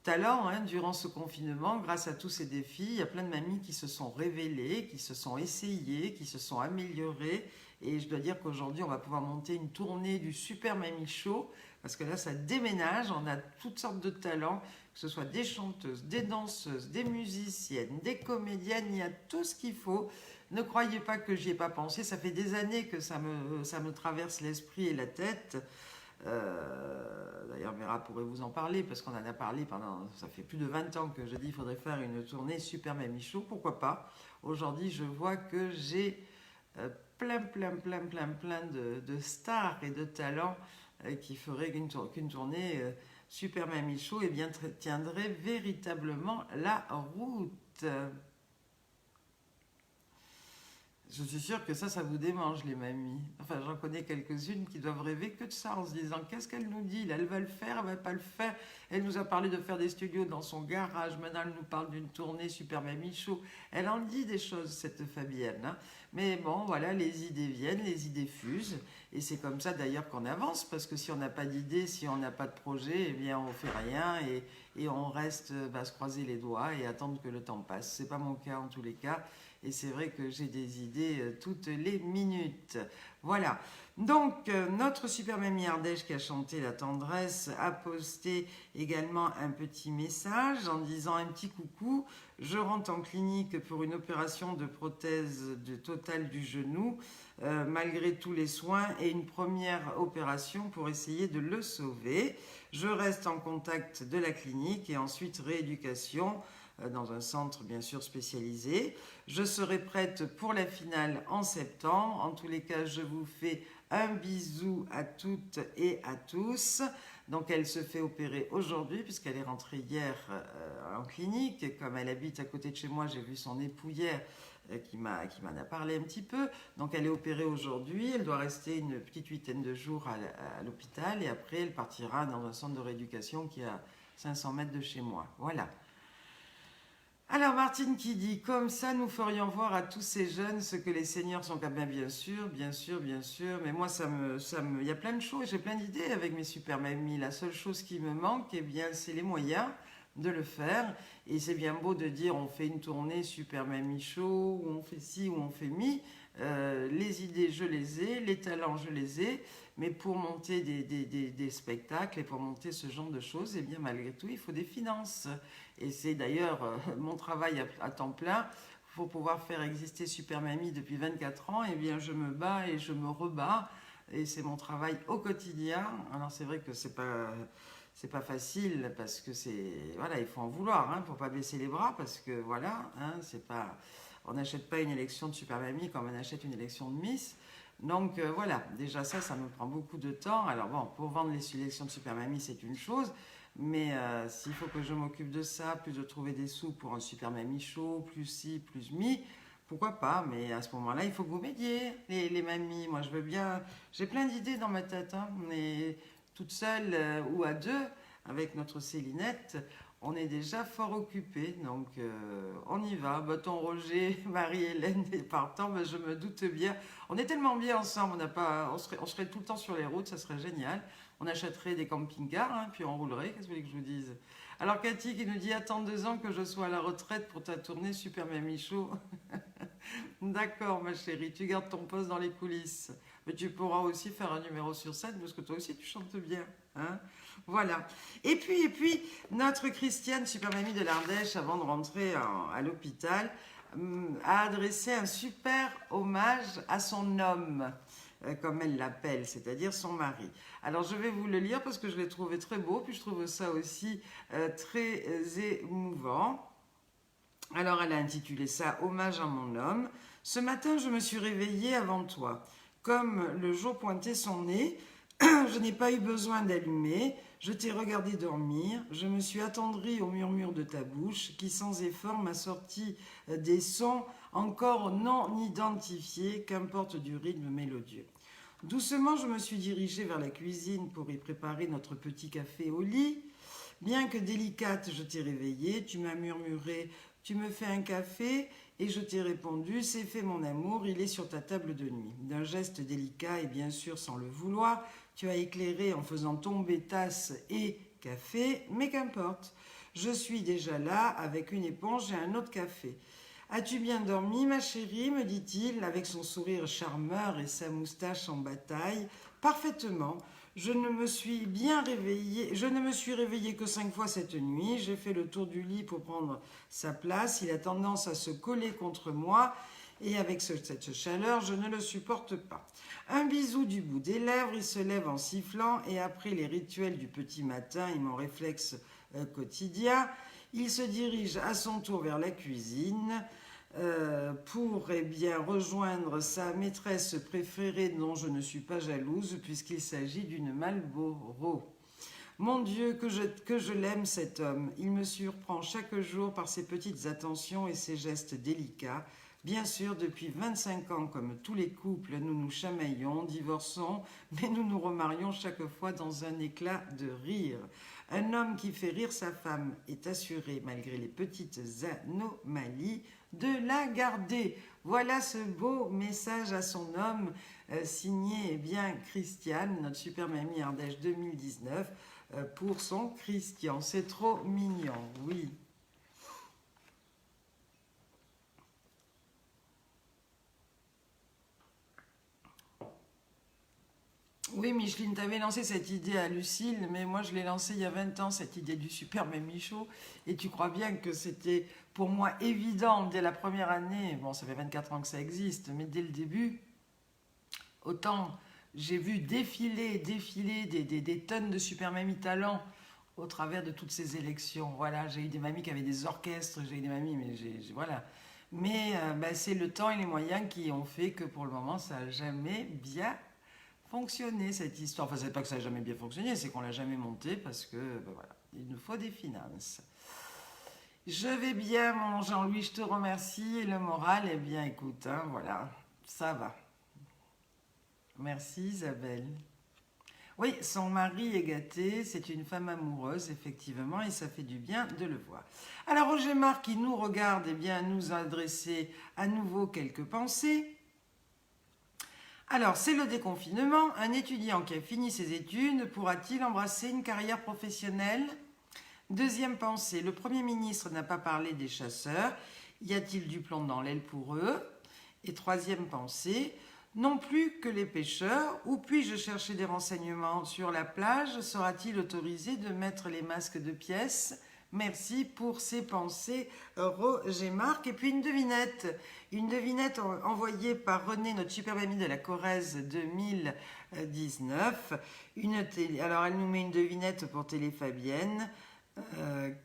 talents durant ce confinement, grâce à tous ces défis. Il y a plein de mamies qui se sont révélées, qui se sont essayées, qui se sont améliorées. Et je dois dire qu'aujourd'hui, on va pouvoir monter une tournée du Super Mamie Show, parce que là, ça déménage, on a toutes sortes de talents, que ce soit des chanteuses, des danseuses, des musiciennes, des comédiennes, il y a tout ce qu'il faut. Ne croyez pas que j'y ai pas pensé, ça fait des années que ça me traverse l'esprit et la tête. D'ailleurs, Vera pourrait vous en parler, parce qu'on en a parlé ça fait plus de 20 ans que je dis qu'il faudrait faire une tournée Super Mamie Show, pourquoi pas. Aujourd'hui, je vois que j'ai plein de stars et de talents qui feraient qu'une tournée Super Mamie Show eh bien, tiendrait véritablement la route. Je suis sûre que ça vous démange, les mamies. Enfin, j'en connais quelques-unes qui doivent rêver que de ça, en se disant, qu'est-ce qu'elle nous dit? Là, elle va le faire, elle va pas le faire. Elle nous a parlé de faire des studios dans son garage. Maintenant, elle nous parle d'une tournée Super Mamie Show. Elle en dit des choses, cette Fabienne, hein. Mais bon, voilà, les idées viennent, les idées fusent. Et c'est comme ça, d'ailleurs, qu'on avance. Parce que si on n'a pas d'idée, si on n'a pas de projet, eh bien, on fait rien. Et on reste à se croiser les doigts et attendre que le temps passe. C'est pas mon cas, en tous les cas. Et c'est vrai que j'ai des idées toutes les minutes. Voilà. Donc, notre Super Mamie Ardèche qui a chanté La Tendresse a posté également un petit message en disant un petit coucou. Je rentre en clinique pour une opération de prothèse totale du genou, malgré tous les soins et une première opération pour essayer de le sauver. Je reste en contact de la clinique et ensuite rééducation dans un centre bien sûr spécialisé. Je serai prête pour la finale en septembre. En tous les cas, je vous fais un bisou à toutes et à tous. Donc elle se fait opérer aujourd'hui puisqu'elle est rentrée hier en clinique. Et comme elle habite à côté de chez moi, j'ai vu son époux hier qui m'en a parlé un petit peu. Donc elle est opérée aujourd'hui. Elle doit rester une petite huitaine de jours à l'hôpital et après elle partira dans un centre de rééducation qui est à 500 mètres de chez moi. Voilà. Alors Martine qui dit, comme ça nous ferions voir à tous ces jeunes ce que les seniors sont capables, bien sûr, mais moi il y a plein de choses, j'ai plein d'idées avec mes super mamies. La seule chose qui me manque, eh bien, c'est les moyens de le faire. Et c'est bien beau de dire on fait une tournée Super Mamie Show, ou on fait ci, ou on fait mi. Les idées, je les ai, les talents, je les ai, mais pour monter des spectacles et pour monter ce genre de choses, eh bien, malgré tout, il faut des finances. Et c'est d'ailleurs mon travail à temps plein. Pour pouvoir faire exister Super Mamie depuis 24 ans, eh bien, je me bats et je me rebats. Et c'est mon travail au quotidien. Alors, c'est vrai que c'est pas facile parce que voilà, il faut en vouloir, hein, pour pas baisser les bras parce que voilà, hein, on n'achète pas une élection de Super Mamie comme on achète une élection de Miss. Donc voilà, déjà ça me prend beaucoup de temps. Alors bon, pour vendre les élections de Super Mamie, c'est une chose. Mais s'il faut que je m'occupe de ça, plus de trouver des sous pour un Super Mamie Show, plus ci, plus mi, pourquoi pas? Mais à ce moment-là, il faut que vous m'aidiez, les mamies. Moi, je veux bien. J'ai plein d'idées dans ma tête, hein. Mais toute seule ou à deux, avec notre Célinette, on est déjà fort occupés. Donc, on y va. Bâton Roger, Marie-Hélène est partant, mais je me doute bien. On est tellement bien ensemble, on serait tout le temps sur les routes, ça serait génial. On achèterait des camping-cars, hein, puis on roulerait. Qu'est-ce que vous voulez que je vous dise? Alors Cathy qui nous dit, attends 2 ans que je sois à la retraite pour ta tournée Super Mamie Show. D'accord ma chérie, tu gardes ton poste dans les coulisses. Mais tu pourras aussi faire un numéro sur scène parce que toi aussi tu chantes bien. Hein, voilà. Et puis, notre Christiane, Super Mamie de l'Ardèche, avant de rentrer à l'hôpital, a adressé un super hommage à son homme, comme elle l'appelle, c'est-à-dire son mari. Alors je vais vous le lire parce que je l'ai trouvé très beau, puis je trouve ça aussi très émouvant. Alors elle a intitulé ça « Hommage à mon homme ». Ce matin, je me suis réveillée avant toi. Comme le jour pointait son nez, je n'ai pas eu besoin d'allumer. Je t'ai regardé dormir. Je me suis attendrie au murmure de ta bouche qui, sans effort, m'a sorti des sons encore non identifiés, qu'importe du rythme mélodieux. Doucement, je me suis dirigée vers la cuisine pour y préparer notre petit café au lit. Bien que délicate, je t'ai réveillée. Tu m'as murmuré « Tu me fais un café ?» Et je t'ai répondu « C'est fait mon amour, il est sur ta table de nuit. » D'un geste délicat et bien sûr sans le vouloir, tu as éclairé en faisant tomber tasse et café, mais qu'importe. Je suis déjà là avec une éponge et un autre café. « As-tu bien dormi, ma chérie ?» me dit-il avec son sourire charmeur et sa moustache en bataille. « Parfaitement. Je ne me suis réveillée que 5 fois cette nuit. J'ai fait le tour du lit pour prendre sa place. Il a tendance à se coller contre moi et avec cette chaleur, je ne le supporte pas. Un bisou du bout des lèvres, il se lève en sifflant et après les rituels du petit matin et mon réflexe quotidien, il se dirige à son tour vers la cuisine. pour eh bien, rejoindre sa maîtresse préférée dont je ne suis pas jalouse puisqu'il s'agit d'une Marlboro. Mon Dieu, que je l'aime cet homme. Il me surprend chaque jour par ses petites attentions et ses gestes délicats. Bien sûr, depuis 25 ans, comme tous les couples, nous nous chamaillons, divorçons, mais nous nous remarions chaque fois dans un éclat de rire. Un homme qui fait rire sa femme est assuré, malgré les petites anomalies, de la garder. Voilà ce beau message à son homme, signé eh bien Christiane, notre super mamie Ardèche 2019, pour son Christian. C'est trop mignon, oui. Oui, Micheline, tu avais lancé cette idée à Lucille, mais moi je l'ai lancée il y a 20 ans, cette idée du Super Mamie Show, et tu crois bien que c'était pour moi évident dès la première année, bon ça fait 24 ans que ça existe, mais dès le début, autant j'ai vu défiler des tonnes de Super Mamie talents au travers de toutes ces élections. Voilà, j'ai eu des mamies qui avaient des orchestres, j'ai eu des mamies, mais voilà. Mais bah, c'est le temps et les moyens qui ont fait que pour le moment ça n'a jamais bien fonctionner cette histoire. Enfin, c'est pas que ça n'a jamais bien fonctionné, c'est qu'on l'a jamais monté parce que, ben voilà, il nous faut des finances. Je vais bien, mon Jean-Louis, je te remercie. Et le moral, eh bien, écoute, hein, voilà, ça va. Merci, Isabelle. Oui, son mari est gâté, c'est une femme amoureuse, effectivement, et ça fait du bien de le voir. Alors, Roger Marc, qui nous regarde, eh bien, nous a adressé à nouveau quelques pensées. Alors, c'est le déconfinement. Un étudiant qui a fini ses études pourra-t-il embrasser une carrière professionnelle? Deuxième pensée, le Premier ministre n'a pas parlé des chasseurs. Y a-t-il du plomb dans l'aile pour eux? Et troisième pensée, non plus que les pêcheurs. Où puis-je chercher des renseignements sur la plage? Sera-t-il autorisé de mettre les masques de pièces? Merci pour ces pensées, Roger Marc. Et puis une devinette envoyée par René, notre super mamie de la Corrèze 2019. Alors elle nous met une devinette pour Télé Fabienne.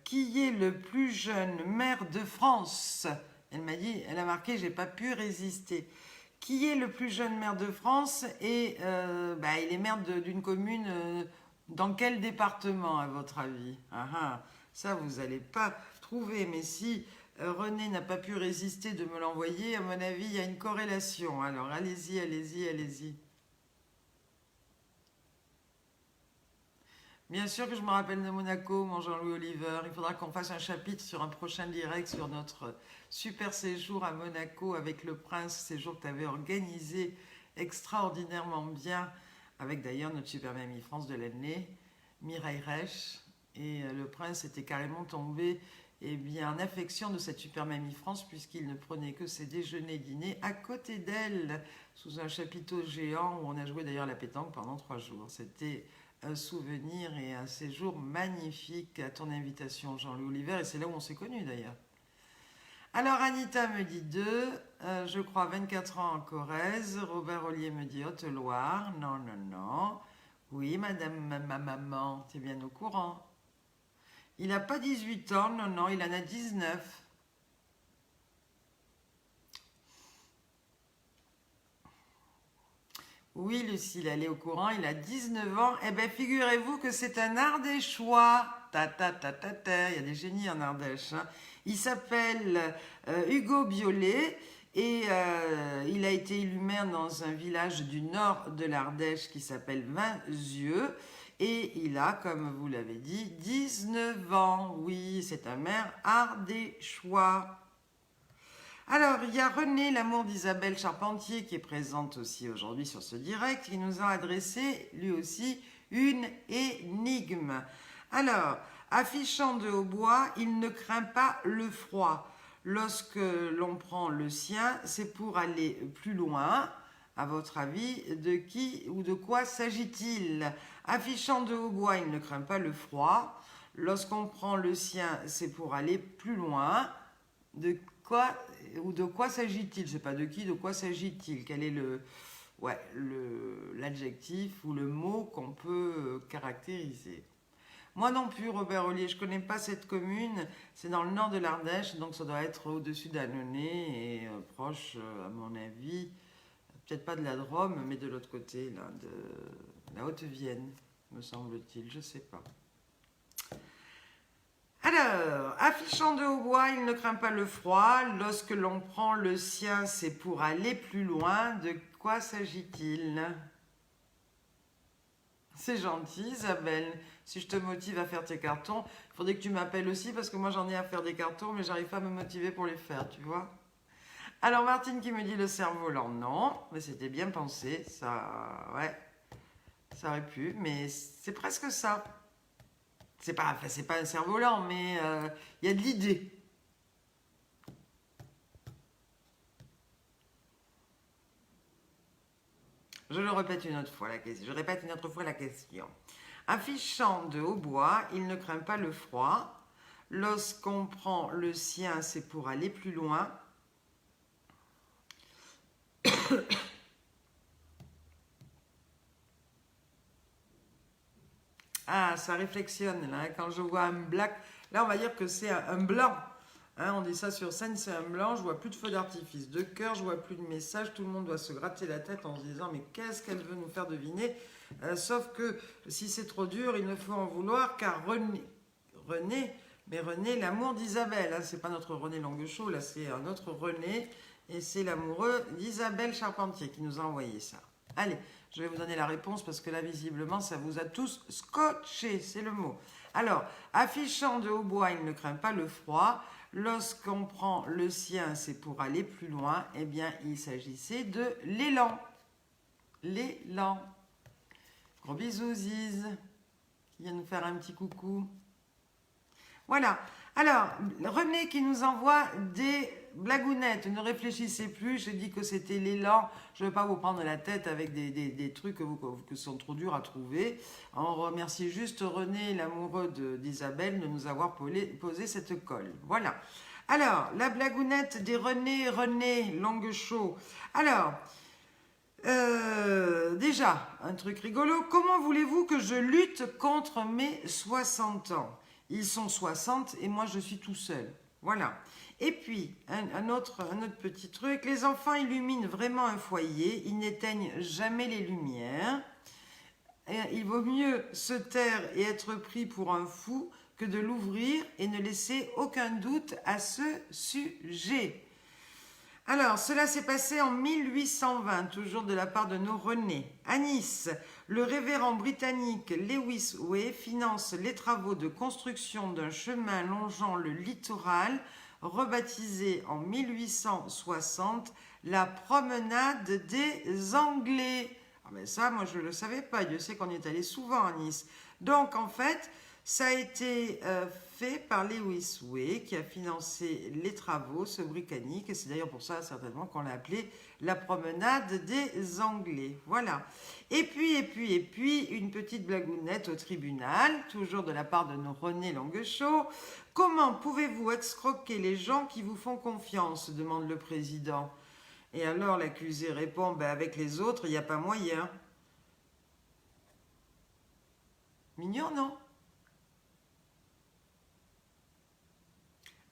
Qui est le plus jeune maire de France? Elle m'a dit, elle a marqué, j'ai pas pu résister. Qui est le plus jeune maire de France? Et il est maire d'une commune. Dans quel département, à votre avis? Ça, vous n'allez pas trouver. Mais si René n'a pas pu résister de me l'envoyer, à mon avis, il y a une corrélation. Alors, allez-y, allez-y, allez-y. Bien sûr que je me rappelle de Monaco, mon Jean-Louis Oliver. Il faudra qu'on fasse un chapitre sur un prochain direct sur notre super séjour à Monaco avec le prince, séjour que tu avais organisé extraordinairement bien, avec d'ailleurs notre super mamie France de l'année, Mireille Reich. Et le prince était carrément tombé en affection de cette super mamie France, puisqu'il ne prenait que ses déjeuners-dîners à côté d'elle, sous un chapiteau géant où on a joué d'ailleurs la pétanque pendant 3 jours. C'était un souvenir et un séjour magnifique à ton invitation, Jean-Louis Oliver, et c'est là où on s'est connus d'ailleurs. Alors Anita me dit 2, je crois 24 ans en Corrèze, Robert Ollier me dit Haute-Loire, non, non, non. Oui, madame, ma maman, t'es bien au courant. Il n'a pas 18 ans, non, non, il en a 19. Oui, Lucille, elle est au courant, il a 19 ans. Eh bien, figurez-vous que c'est un Ardéchois. Ta, ta, ta, ta, ta. Il y a des génies en Ardèche. Hein. Il s'appelle Hugo Biolay et il a été élu maire dans un village du nord de l'Ardèche qui s'appelle Vinzieux. Et il a, comme vous l'avez dit, 19 ans. Oui, c'est un maire ardéchois. Alors, il y a René, l'amour d'Isabelle Charpentier, qui est présente aussi aujourd'hui sur ce direct, qui nous a adressé, lui aussi, une énigme. Alors, affichant de hautbois, il ne craint pas le froid. Lorsque l'on prend le sien, c'est pour aller plus loin. À votre avis, de qui ou de quoi s'agit-il? Affichant de hautbois, il ne craint pas le froid. Lorsqu'on prend le sien, c'est pour aller plus loin. De quoi ou de quoi s'agit-il? Je ne sais pas de qui, de quoi s'agit-il? Quel est l'adjectif ou le mot qu'on peut caractériser? Moi non plus, Robert Ollier, je connais pas cette commune. C'est dans le nord de l'Ardèche, donc ça doit être au-dessus d'Annonay et proche, à mon avis, peut-être pas de la Drôme, mais de l'autre côté, là, de la Haute-Vienne, me semble-t-il, je sais pas. Alors, affichant de hautbois, il ne craint pas le froid. Lorsque l'on prend le sien, c'est pour aller plus loin. De quoi s'agit-il? C'est gentil, Isabelle. Si je te motive à faire tes cartons, il faudrait que tu m'appelles aussi parce que moi j'en ai à faire des cartons, mais j'arrive pas à me motiver pour les faire, tu vois. Alors, Martine qui me dit le cerf-volant, non, mais c'était bien pensé. Ça, ouais, ça aurait pu, mais c'est presque ça. C'est pas un cerf-volant, mais il y a de l'idée. Je le répète une autre fois la question. Je répète une autre fois la question. Affichant de hautbois, il ne craint pas le froid. Lorsqu'on prend le sien, c'est pour aller plus loin. Ah, ça réflexionne là. Quand je vois un black, là on va dire que c'est un blanc. Hein, on dit ça sur scène, c'est un blanc. Je vois plus de feux d'artifice, de cœur, je vois plus de messages. Tout le monde doit se gratter la tête en se disant mais qu'est-ce qu'elle veut nous faire deviner? Sauf que si c'est trop dur, il ne faut en vouloir car René, l'amour d'Isabelle. Hein, c'est pas notre René Longuechaud, là c'est un autre René et c'est l'amoureux d'Isabelle Charpentier qui nous a envoyé ça. Allez, je vais vous donner la réponse parce que là, visiblement, ça vous a tous scotché, c'est le mot. Alors, affichant de hautbois, il ne craint pas le froid. Lorsqu'on prend le sien, c'est pour aller plus loin. Eh bien, il s'agissait de l'élan. L'élan. Gros bisous, Ziz, qui vient nous faire un petit coucou. Voilà. Alors, René qui nous envoie des blagounettes. Ne réfléchissez plus, j'ai dit que c'était l'élan. Je ne vais pas vous prendre la tête avec des trucs que sont trop durs à trouver. On remercie juste René, l'amoureux d'Isabelle, de nous avoir posé cette colle. Voilà. Alors, la blagounette des René Longuechaud. Alors, déjà, un truc rigolo. Comment voulez-vous que je lutte contre mes 60 ans? Ils sont 60 et moi je suis tout seul. Voilà. Et puis, un autre petit truc. Les enfants illuminent vraiment un foyer. Ils n'éteignent jamais les lumières. Et il vaut mieux se taire et être pris pour un fou que de l'ouvrir et ne laisser aucun doute à ce sujet. Alors, cela s'est passé en 1820, toujours de la part de nos René. À Nice, le révérend britannique Lewis Way finance les travaux de construction d'un chemin longeant le littoral, rebaptisé en 1860 la promenade des Anglais. Ah ben ça, moi je ne le savais pas, Dieu sait qu'on y est allé souvent à Nice. Donc en fait, ça a été fait par Lewis Way qui a financé les travaux, ce britannique, et c'est d'ailleurs pour ça certainement qu'on l'a appelé la promenade des Anglais. Voilà. Et puis, une petite blagounette au tribunal, toujours de la part de nos René Longuechaud. Comment pouvez-vous escroquer les gens qui vous font confiance? Demande le président. Et alors l'accusé répond, ben avec les autres, il n'y a pas moyen. Mignon, non?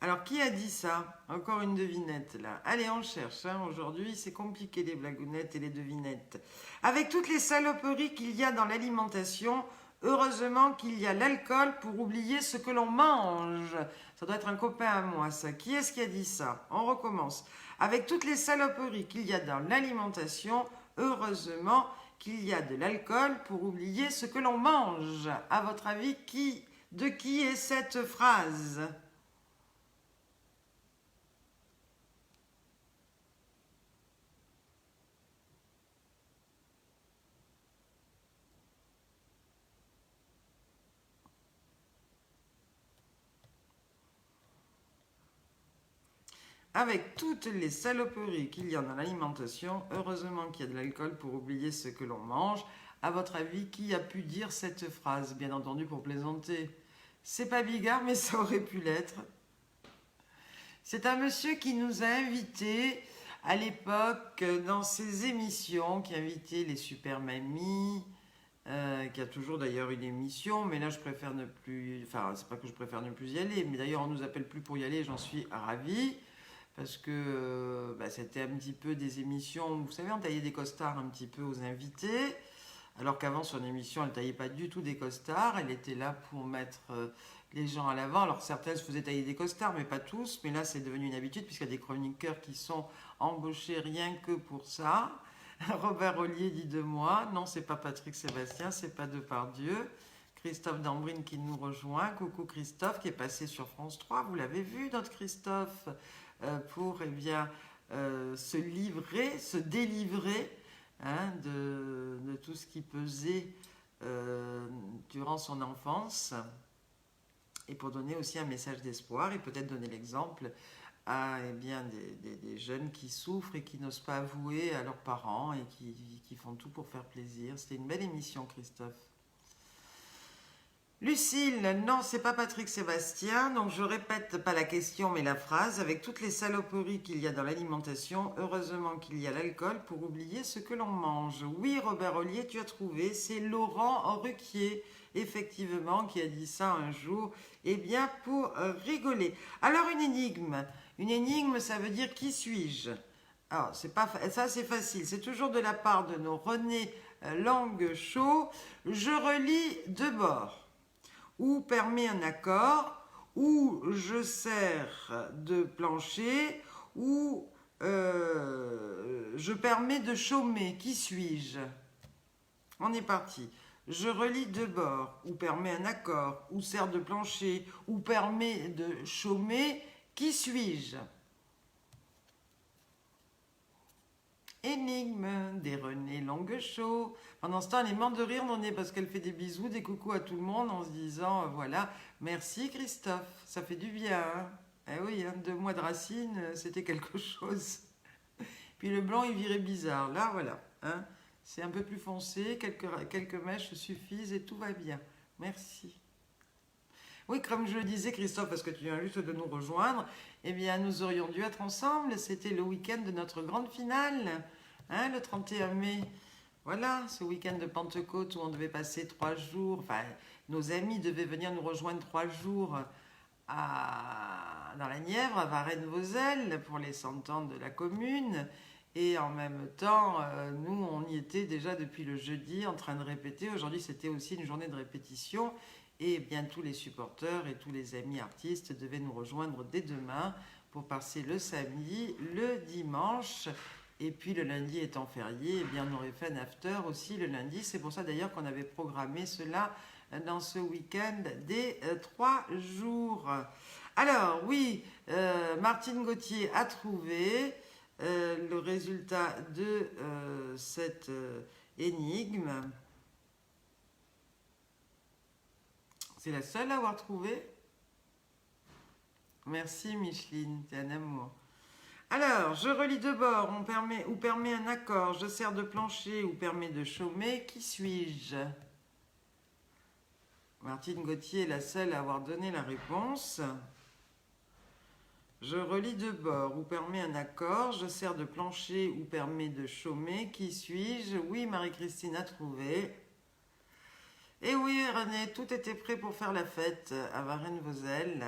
Alors, qui a dit ça? Encore une devinette, là. Allez, on cherche. Hein. Aujourd'hui, c'est compliqué, les blagounettes et les devinettes. Avec toutes les saloperies qu'il y a dans l'alimentation, heureusement qu'il y a l'alcool pour oublier ce que l'on mange. Ça doit être un copain à moi, ça. Qui est-ce qui a dit ça? On recommence. Avec toutes les saloperies qu'il y a dans l'alimentation, heureusement qu'il y a de l'alcool pour oublier ce que l'on mange. À votre avis, de qui est cette phrase? Avec toutes les saloperies qu'il y a dans l'alimentation, heureusement qu'il y a de l'alcool pour oublier ce que l'on mange. À votre avis, qui a pu dire cette phrase? Bien entendu pour plaisanter. C'est pas Bigard, mais ça aurait pu l'être. C'est un monsieur qui nous a invités à l'époque dans ses émissions, qui invitait les super mamies, qui a toujours d'ailleurs une émission, mais là je préfère ne plus, enfin c'est pas que je préfère ne plus y aller, mais d'ailleurs on nous appelle plus pour y aller, j'en suis ravie, parce que c'était un petit peu des émissions, vous savez, on taillait des costards un petit peu aux invités, alors qu'avant son émission elle taillait pas du tout des costards, elle était là pour mettre les gens à l'avant, alors certaines se faisaient tailler des costards, mais pas tous, mais là c'est devenu une habitude, puisqu'il y a des chroniqueurs qui sont embauchés rien que pour ça. Robert Ollier dit de moi. Non, c'est pas Patrick Sébastien, c'est pas Depardieu. Christophe Dambrine qui nous rejoint. Coucou Christophe qui est passé sur France 3. Vous l'avez vu, notre Christophe, pour se livrer, se délivrer de tout ce qui pesait durant son enfance. Et pour donner aussi un message d'espoir et peut-être donner l'exemple à des jeunes qui souffrent et qui n'osent pas avouer à leurs parents et qui font tout pour faire plaisir. C'était une belle émission, Christophe. Lucille, non, c'est pas Patrick Sébastien, donc je répète pas la question mais la phrase. Avec toutes les saloperies qu'il y a dans l'alimentation, heureusement qu'il y a l'alcool pour oublier ce que l'on mange. Oui, Robert Ollier, tu as trouvé, c'est Laurent Ruquier, effectivement, qui a dit ça un jour, pour rigoler. Alors une énigme, ça veut dire qui suis-je? Alors, ça c'est facile, c'est toujours de la part de nos René Langue-Chaud. Je relis de bord. Ou permet un accord, ou je sers de plancher, ou je permets de chômer. Qui suis-je? On est parti. Je relis de bord, ou permet un accord, ou sert de plancher, ou permet de chômer. Qui suis-je? Énigme des René Langue-Chaud. Pendant ce temps, elle est morte de rire, on est parce qu'elle fait des bisous, des coucous à tout le monde en se disant voilà, merci Christophe, ça fait du bien. Hein. Eh oui, 2 mois de racine, c'était quelque chose. Puis le blanc, il virait bizarre. Là, voilà. Hein. C'est un peu plus foncé, quelques mèches suffisent et tout va bien. Merci. Oui, comme je le disais, Christophe, parce que tu viens juste de nous rejoindre, nous aurions dû être ensemble. C'était le week-end de notre grande finale, le 31 mai. Voilà, ce week-end de Pentecôte où on devait passer 3 jours. Enfin, nos amis devaient venir nous rejoindre 3 jours dans la Nièvre, à Varennes-Vauzelles, pour les 100 ans de la commune. Et en même temps, nous, on y était déjà depuis le jeudi en train de répéter. Aujourd'hui, c'était aussi une journée de répétition. Et tous les supporters et tous les amis artistes devaient nous rejoindre dès demain pour passer le samedi, le dimanche. Et puis le lundi étant férié, on aurait fait un after aussi le lundi. C'est pour ça d'ailleurs qu'on avait programmé cela dans ce week-end des 3 jours. Alors oui, Martine Gauthier a trouvé le résultat de cette énigme. C'est la seule à avoir trouvé. Merci Micheline, t'es un amour. Alors, je relis de bord, ou permet un accord, je sers de plancher ou permet de chômer, qui suis-je? Martine Gauthier est la seule à avoir donné la réponse. Je relis de bord, ou permet un accord, je sers de plancher ou permet de chômer, qui suis-je? Oui, Marie-Christine a trouvé. Et oui, René, tout était prêt pour faire la fête à Varennes-Vauzelles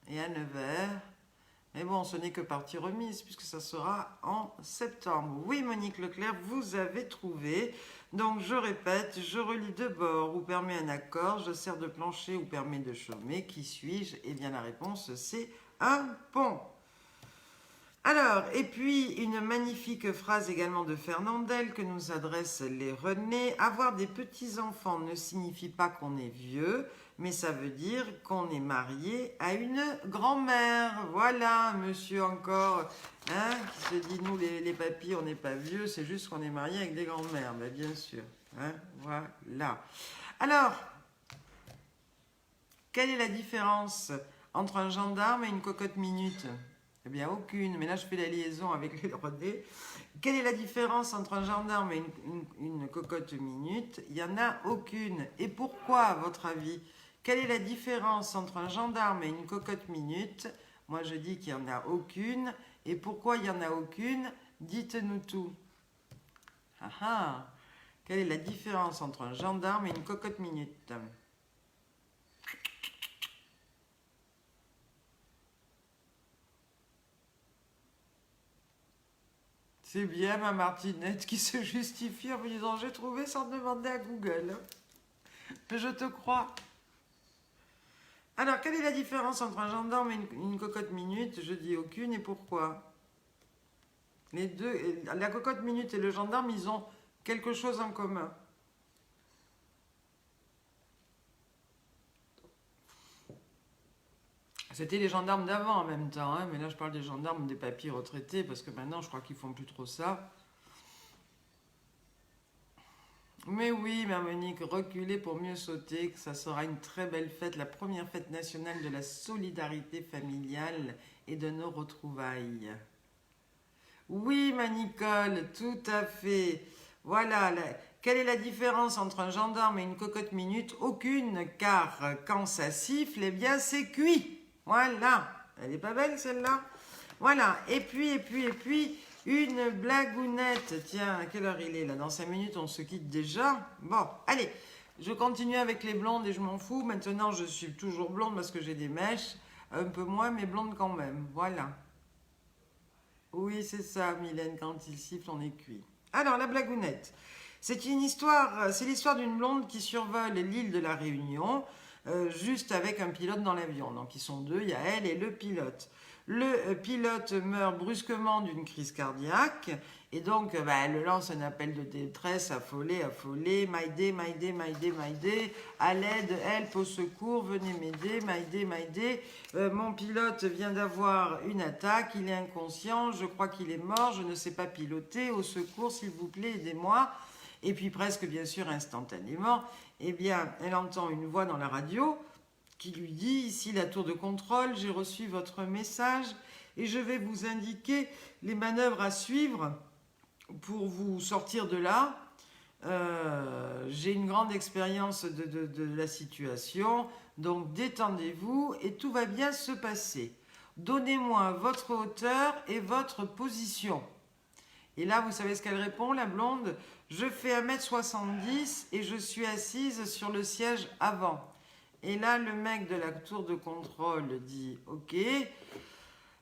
et à Nevers. Mais bon, ce n'est que partie remise, puisque ça sera en septembre. Oui, Monique Leclerc, vous avez trouvé. Donc, je répète, je relis de bord ou permet un accord, je sers de plancher ou permet de chômer. Qui suis-je? Eh bien, la réponse, c'est un pont. Alors, et puis, une magnifique phrase également de Fernandel que nous adressent les René. Avoir des petits-enfants ne signifie pas qu'on est vieux, mais ça veut dire qu'on est marié à une grand-mère. Voilà, monsieur encore, qui se dit, nous les papis, on n'est pas vieux, c'est juste qu'on est marié avec des grand-mères. Ben, bien sûr, voilà. Alors, quelle est la différence entre un gendarme et une cocotte minute? Eh bien, aucune. Mais là, je fais la liaison avec les René. Quelle est la différence entre un gendarme et une cocotte minute? Il n'y en a aucune. Et pourquoi, à votre avis? Quelle est la différence entre un gendarme et une cocotte minute? Moi, je dis qu'il n'y en a aucune. Et pourquoi il n'y en a aucune? Dites-nous tout. Quelle est la différence entre un gendarme et une cocotte minute? C'est bien ma Martinette qui se justifie en me disant j'ai trouvé sans demander à Google. Je te crois. Alors, quelle est la différence entre un gendarme et une cocotte minute? Je dis aucune, et pourquoi? Les deux, la cocotte minute et le gendarme, ils ont quelque chose en commun. C'était les gendarmes d'avant en même temps, hein, mais là je parle des gendarmes des papys retraités, parce que maintenant je crois qu'ils font plus trop ça. Mais oui, ma Monique, reculer pour mieux sauter, que ça sera une très belle fête, la première fête nationale de la solidarité familiale et de nos retrouvailles. Oui, ma Nicole, tout à fait. Voilà, quelle est la différence entre un gendarme et une cocotte minute? Aucune, car quand ça siffle, eh bien c'est cuit. Voilà, elle est pas belle celle-là? Voilà, et puis, une blagounette. Tiens, à quelle heure il est là? Dans 5 minutes, on se quitte déjà. Bon, allez, je continue avec les blondes et je m'en fous. Maintenant, je suis toujours blonde parce que j'ai des mèches. Un peu moins, mais blonde quand même. Voilà. Oui, c'est ça, Mylène, quand il siffle, on est cuit. Alors, la blagounette. C'est l'histoire d'une blonde qui survole l'île de la Réunion, juste avec un pilote dans l'avion. Donc, ils sont deux, il y a elle et le pilote. Le pilote meurt brusquement d'une crise cardiaque, et donc elle lance un appel de détresse, affolé, Mayday, Mayday, Mayday, Mayday, à l'aide, help, au secours, venez m'aider, Mayday, Mayday. Mon pilote vient d'avoir une attaque, il est inconscient, je crois qu'il est mort, je ne sais pas piloter, au secours, s'il vous plaît, aidez-moi. Et puis presque, bien sûr, instantanément, eh bien, elle entend une voix dans la radio qui lui dit: ici la tour de contrôle, j'ai reçu votre message et je vais vous indiquer les manœuvres à suivre pour vous sortir de là. J'ai une grande expérience de la situation, donc détendez-vous et tout va bien se passer. Donnez-moi votre hauteur et votre position. Et là, vous savez ce qu'elle répond, la blonde? Je fais 1m70 et je suis assise sur le siège avant. Et là, le mec de la tour de contrôle dit: ok,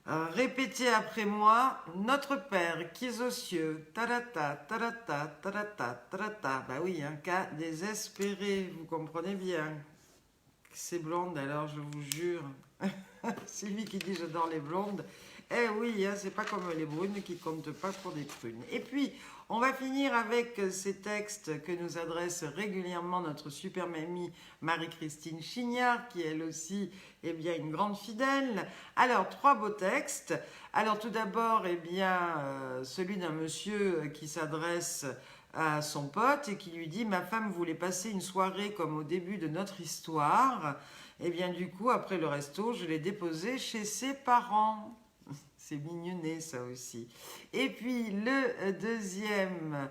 répétez après moi, notre Père qui est aux cieux, tarata, tarata, tarata, tarata. Bah oui, un cas désespéré, vous comprenez bien. C'est blonde, alors je vous jure. C'est lui qui dit j'adore les blondes. Eh oui, hein, c'est pas comme les brunes qui comptent pas pour des prunes. Et puis, on va finir avec ces textes que nous adresse régulièrement notre super mamie Marie-Christine Chignard, qui elle aussi est bien une grande fidèle. Alors, 3 beaux textes. Alors, tout d'abord, celui d'un monsieur qui s'adresse à son pote et qui lui dit: ma femme voulait passer une soirée comme au début de notre histoire. Et bien du coup, après le resto, je l'ai déposée chez ses parents. C'est mignonné ça aussi. Et puis le deuxième,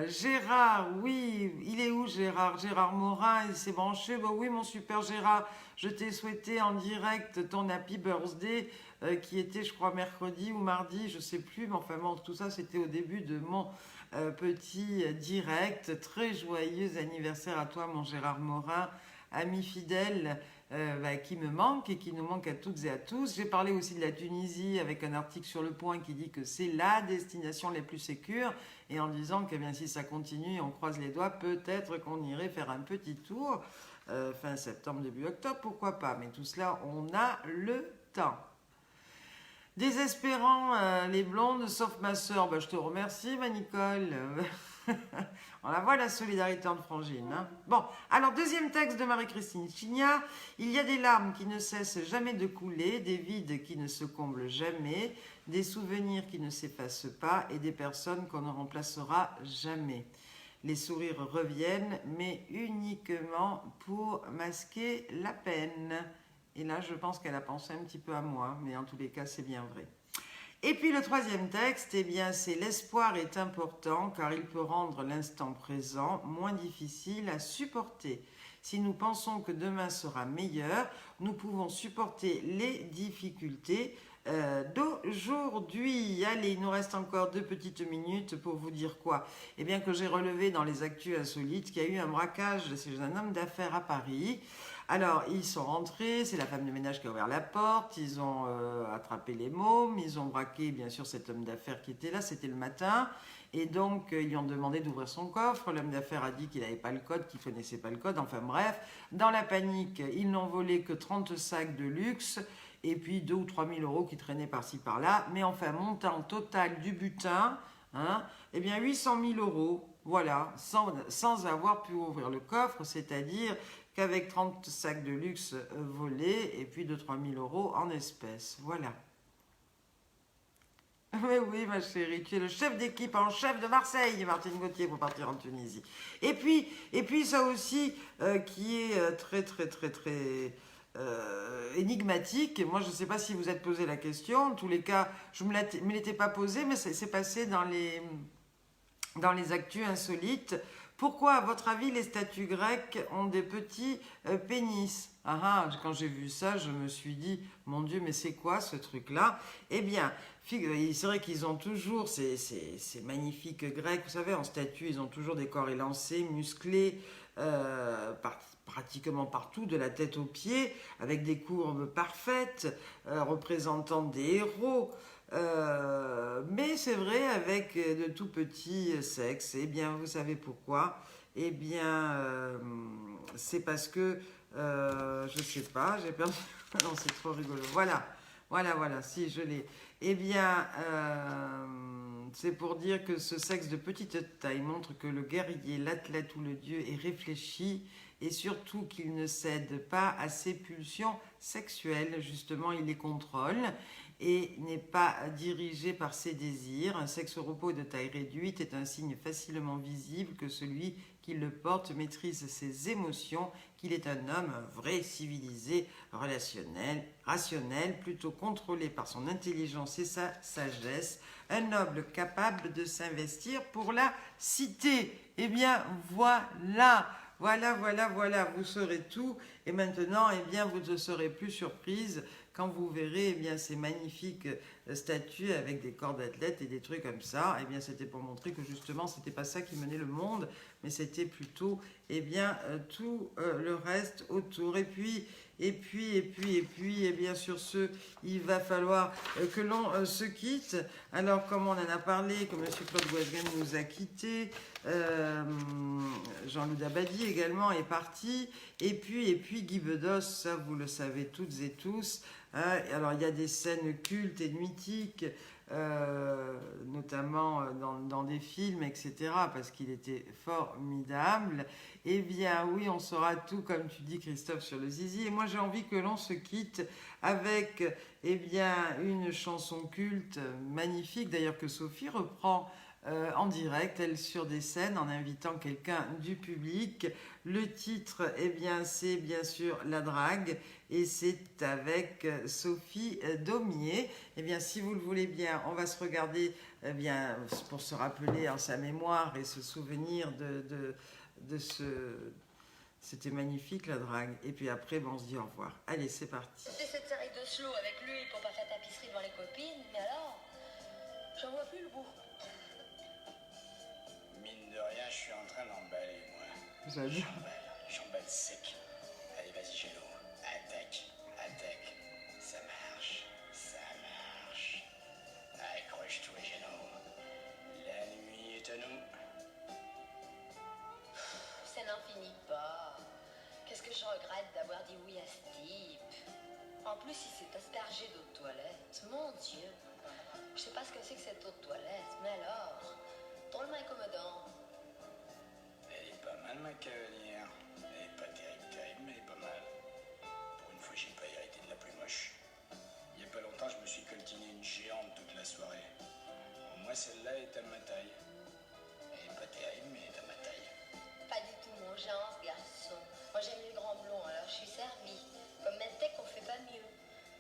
Gérard, oui, il est où Gérard? Gérard Morin, il s'est branché. Bah oui, mon super Gérard, je t'ai souhaité en direct ton happy birthday qui était, je crois, mercredi ou mardi, je sais plus. Mais enfin bon, tout ça, c'était au début de mon petit direct. Très joyeux anniversaire à toi, mon Gérard Morin, ami fidèle. Qui me manque et qui nous manque à toutes et à tous. J'ai parlé aussi de la Tunisie avec un article sur Le Point qui dit que c'est la destination la plus sécure, et en disant que bien, si ça continue, on croise les doigts, peut-être qu'on irait faire un petit tour fin septembre, début octobre, pourquoi pas. Mais tout cela, on a le temps. Désespérant, les blondes, sauf ma soeur. Je te remercie, ma Nicole. On la voit, la solidarité entre frangines. Hein. Bon, alors deuxième texte de Marie-Christine Chignard. Il y a des larmes qui ne cessent jamais de couler, des vides qui ne se comblent jamais, des souvenirs qui ne s'effacent pas et des personnes qu'on ne remplacera jamais. Les sourires reviennent, mais uniquement pour masquer la peine. Et là, je pense qu'elle a pensé un petit peu à moi, mais en tous les cas, c'est bien vrai. Et puis le troisième texte, c'est l'espoir est important car il peut rendre l'instant présent moins difficile à supporter. Si nous pensons que demain sera meilleur, nous pouvons supporter les difficultés d'aujourd'hui. Allez, il nous reste encore 2 petites minutes pour vous dire quoi? Eh bien que j'ai relevé dans les actus insolites qu'il y a eu un braquage chez un homme d'affaires à Paris. Alors, ils sont rentrés, c'est la femme de ménage qui a ouvert la porte, ils ont attrapé les mômes, ils ont braqué bien sûr cet homme d'affaires qui était là, c'était le matin. Et donc, ils lui ont demandé d'ouvrir son coffre. L'homme d'affaires a dit qu'il n'avait pas le code, qu'il ne connaissait pas le code. Enfin bref, dans la panique, ils n'ont volé que 30 sacs de luxe et puis 2 ou 3 000 euros qui traînaient par-ci par-là. Mais enfin, montant total du butin, hein, eh bien 800 000 euros, voilà, sans avoir pu ouvrir le coffre, c'est-à-dire qu'avec 30 sacs de luxe volés et puis 2 3 000 euros en espèces. Voilà. Oui, oui, ma chérie, tu es le chef d'équipe en chef de Marseille, Martine Gauthier, pour partir en Tunisie. Et puis ça aussi, qui est très, très, très, très énigmatique. Moi, je ne sais pas si vous êtes posé la question. En tous les cas, je ne me l'étais pas posé, mais c'est passé dans les actus insolites. Pourquoi, à votre avis, les statues grecques ont des petits pénis? Quand j'ai vu ça, je me suis dit, mon Dieu, mais c'est quoi ce truc-là? Eh bien, c'est vrai qu'ils ont toujours ces magnifiques grecs, vous savez, en statue, ils ont toujours des corps élancés, musclés, pratiquement partout, de la tête aux pieds, avec des courbes parfaites, représentant des héros. Mais c'est vrai avec de tout petits sexes. Eh bien, vous savez pourquoi? Eh bien, c'est parce que, je sais pas, j'ai perdu. Non, c'est trop rigolo. Voilà, voilà, voilà, si je l'ai. Eh bien, c'est pour dire que ce sexe de petite taille montre que le guerrier, l'athlète ou le dieu est réfléchi et surtout qu'il ne cède pas à ses pulsions sexuelles. Justement, il les contrôle et n'est pas dirigé par ses désirs. Un sexe au repos de taille réduite est un signe facilement visible que celui qui le porte maîtrise ses émotions, qu'il est un homme vrai, civilisé, relationnel, rationnel, plutôt contrôlé par son intelligence et sa sagesse, un noble capable de s'investir pour la cité. Eh bien, voilà. Voilà, voilà, voilà, vous saurez tout. Et maintenant, eh bien, vous ne serez plus surprise quand vous verrez eh bien, ces magnifiques statues avec des corps d'athlètes et des trucs comme ça. Eh bien, c'était pour montrer que justement, c'était pas ça qui menait le monde, mais c'était plutôt eh bien, tout le reste autour. Et bien sur ce, il va falloir que l'on se quitte. Alors, comme on en a parlé, que M. Claude Guesguen nous a quittés, Jean-Loup Dabadi également est parti. Et puis Guy Bedos, ça vous le savez toutes et tous. Alors, il y a des scènes cultes et mythiques, notamment dans des films, etc., parce qu'il était formidable. Eh bien, oui, on saura tout, comme tu dis, Christophe, sur le zizi. Et moi, j'ai envie que l'on se quitte avec, eh bien, une chanson culte magnifique, d'ailleurs, que Sophie reprend en direct, elle, sur des scènes, en invitant quelqu'un du public. Le titre, eh bien, c'est bien sûr La Drague, et c'est avec Sophie Daumier. Eh bien, si vous le voulez bien, on va se regarder, eh bien, pour se rappeler en sa mémoire et se souvenir de ce... C'était magnifique, La Drague. Et puis après, on se dit au revoir. Allez, c'est parti. C'était cette série de slow avec l'huile pour pas faire tapisserie devant les copines, mais alors, j'en vois plus le bout. Mine de rien, je suis en train d'emballer, moi. J'adore. J'emballe sec. Allez, vas-y, Gélo. Attaque, attaque. Ça marche, ça marche. Accroche-toi, Gélo. La nuit est à nous. Ça n'en finit pas. Qu'est-ce que je regrette d'avoir dit oui à ce type. En plus, il s'est aspergé d'eau de toilette. Mon Dieu. Je sais pas ce que c'est que cette eau de toilette, mais alors, drôlement incommodant. Elle est pas mal, ma cavalière. Elle est pas terrible, mais elle est pas mal. Pour une fois, j'ai pas hérité de la plus moche. Il y a pas longtemps, je me suis coltiné une géante toute la soirée. Au moins, celle-là est à ma taille. Elle est pas terrible, mais elle est à ma taille. Pas du tout mon genre, ce garçon. Moi, j'aime les grands blonds, alors je suis servie. Comme Medtech, on fait pas mieux.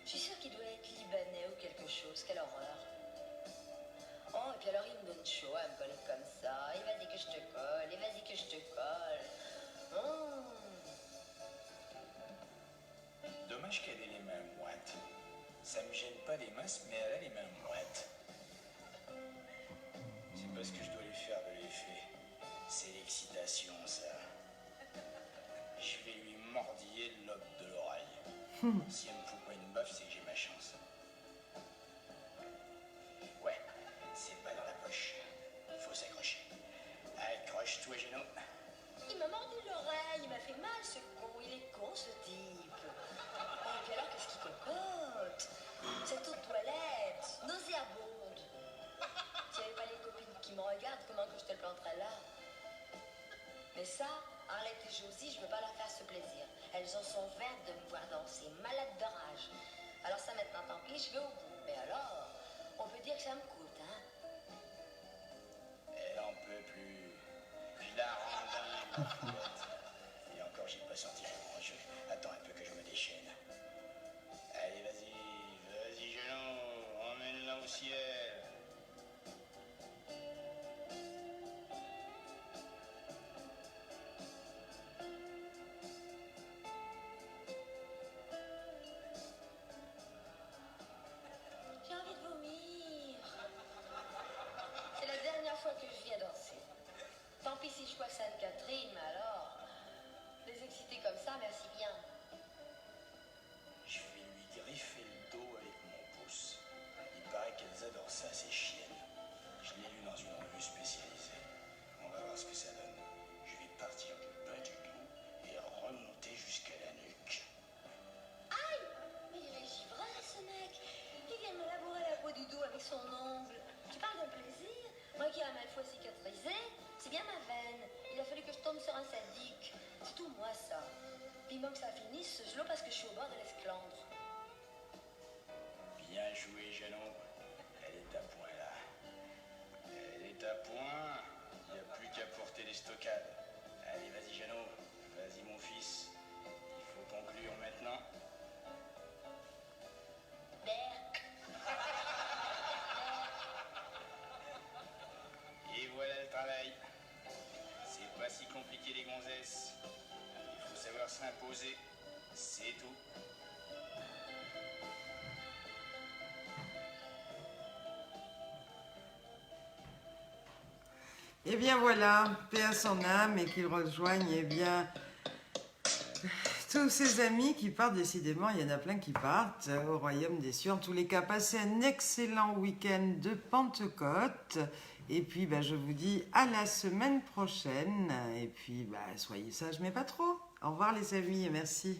Je suis sûre qu'il doit être libanais ou quelque chose. Quelle horreur. Oh, et puis alors il me donne chaud à me coller comme ça. Et vas-y que je te colle, et vas-y que je te colle. Dommage qu'elle ait les mains moites. Ça me gêne pas des masses, mais elle a les mains moites. C'est parce que je dois lui faire de l'effet. C'est l'excitation, ça. Je vais lui mordiller le lobe de l'oreille. Si elle me fout pas une baffe, c'est que j'ai ma chance. Ouais, c'est pas dans la poche. Faut s'accrocher. Accroche-toi, Géno. Il m'a mordu l'oreille, il m'a fait mal ce con, il est con ce type. Et puis alors qu'est-ce qu'il cocotte? Cette eau de toilette, nauséabonde. S'il n'y avait pas les copines qui me regardent, comment que je te le planterais là? Mais ça, Arlette et Josie, je veux pas leur faire ce plaisir. Elles en sont vertes de me voir danser, malades de rage. Alors ça maintenant, tant pis, je vais au bout. Mais alors, on peut dire que ça me coûte, hein? Elle en peut plus. Je la rends dingue, la foulette. Et encore, j'ai pas sorti le grand jeu. Attends un peu que je me déchaîne. Allez, vas-y, Géno, emmène-la au ciel. J'ai envie de vomir. C'est la dernière fois que je viens danser. Tant pis si je vois Sainte-Catherine, mais alors, les exciter comme ça, merci bien. Je vais lui griffer le dos avec mon pouce. Il paraît qu'elles adorent ça, ces chiennes. Je l'ai lu dans une revue spécialisée. On va voir ce que ça donne. Je vais partir du bas du dos et remonter jusqu'à la nuque. Aïe! Mais il est givré, ce mec. Il vient me labourer la peau du dos avec son ongle. Tu parles d'un plaisir? Moi qui ai la maintes fois cicatrisé, c'est bien ma veine. Il a fallu que je tombe sur un sadique. C'est tout moi, ça. Puis même que ça finisse, je l'ai parce que je suis au bord de l'esclandre. Bien joué, Géno. Elle est à point, là. Elle est à point. Il n'y a plus qu'à porter les stockades. Allez, vas-y, Géno. Vas-y, mon fils. Il faut conclure maintenant. Berk. Et voilà le travail. C'est pas si compliqué, les gonzesses. Il faut savoir s'imposer. C'est tout. Eh bien voilà, paix à son âme et qu'il rejoigne eh bien tous ses amis qui partent. Décidément, il y en a plein qui partent au royaume des cieux. En tous les cas, passez un excellent week-end de Pentecôte. Et puis, je vous dis à la semaine prochaine. Et puis, soyez sages, mais pas trop. Au revoir les amis et merci.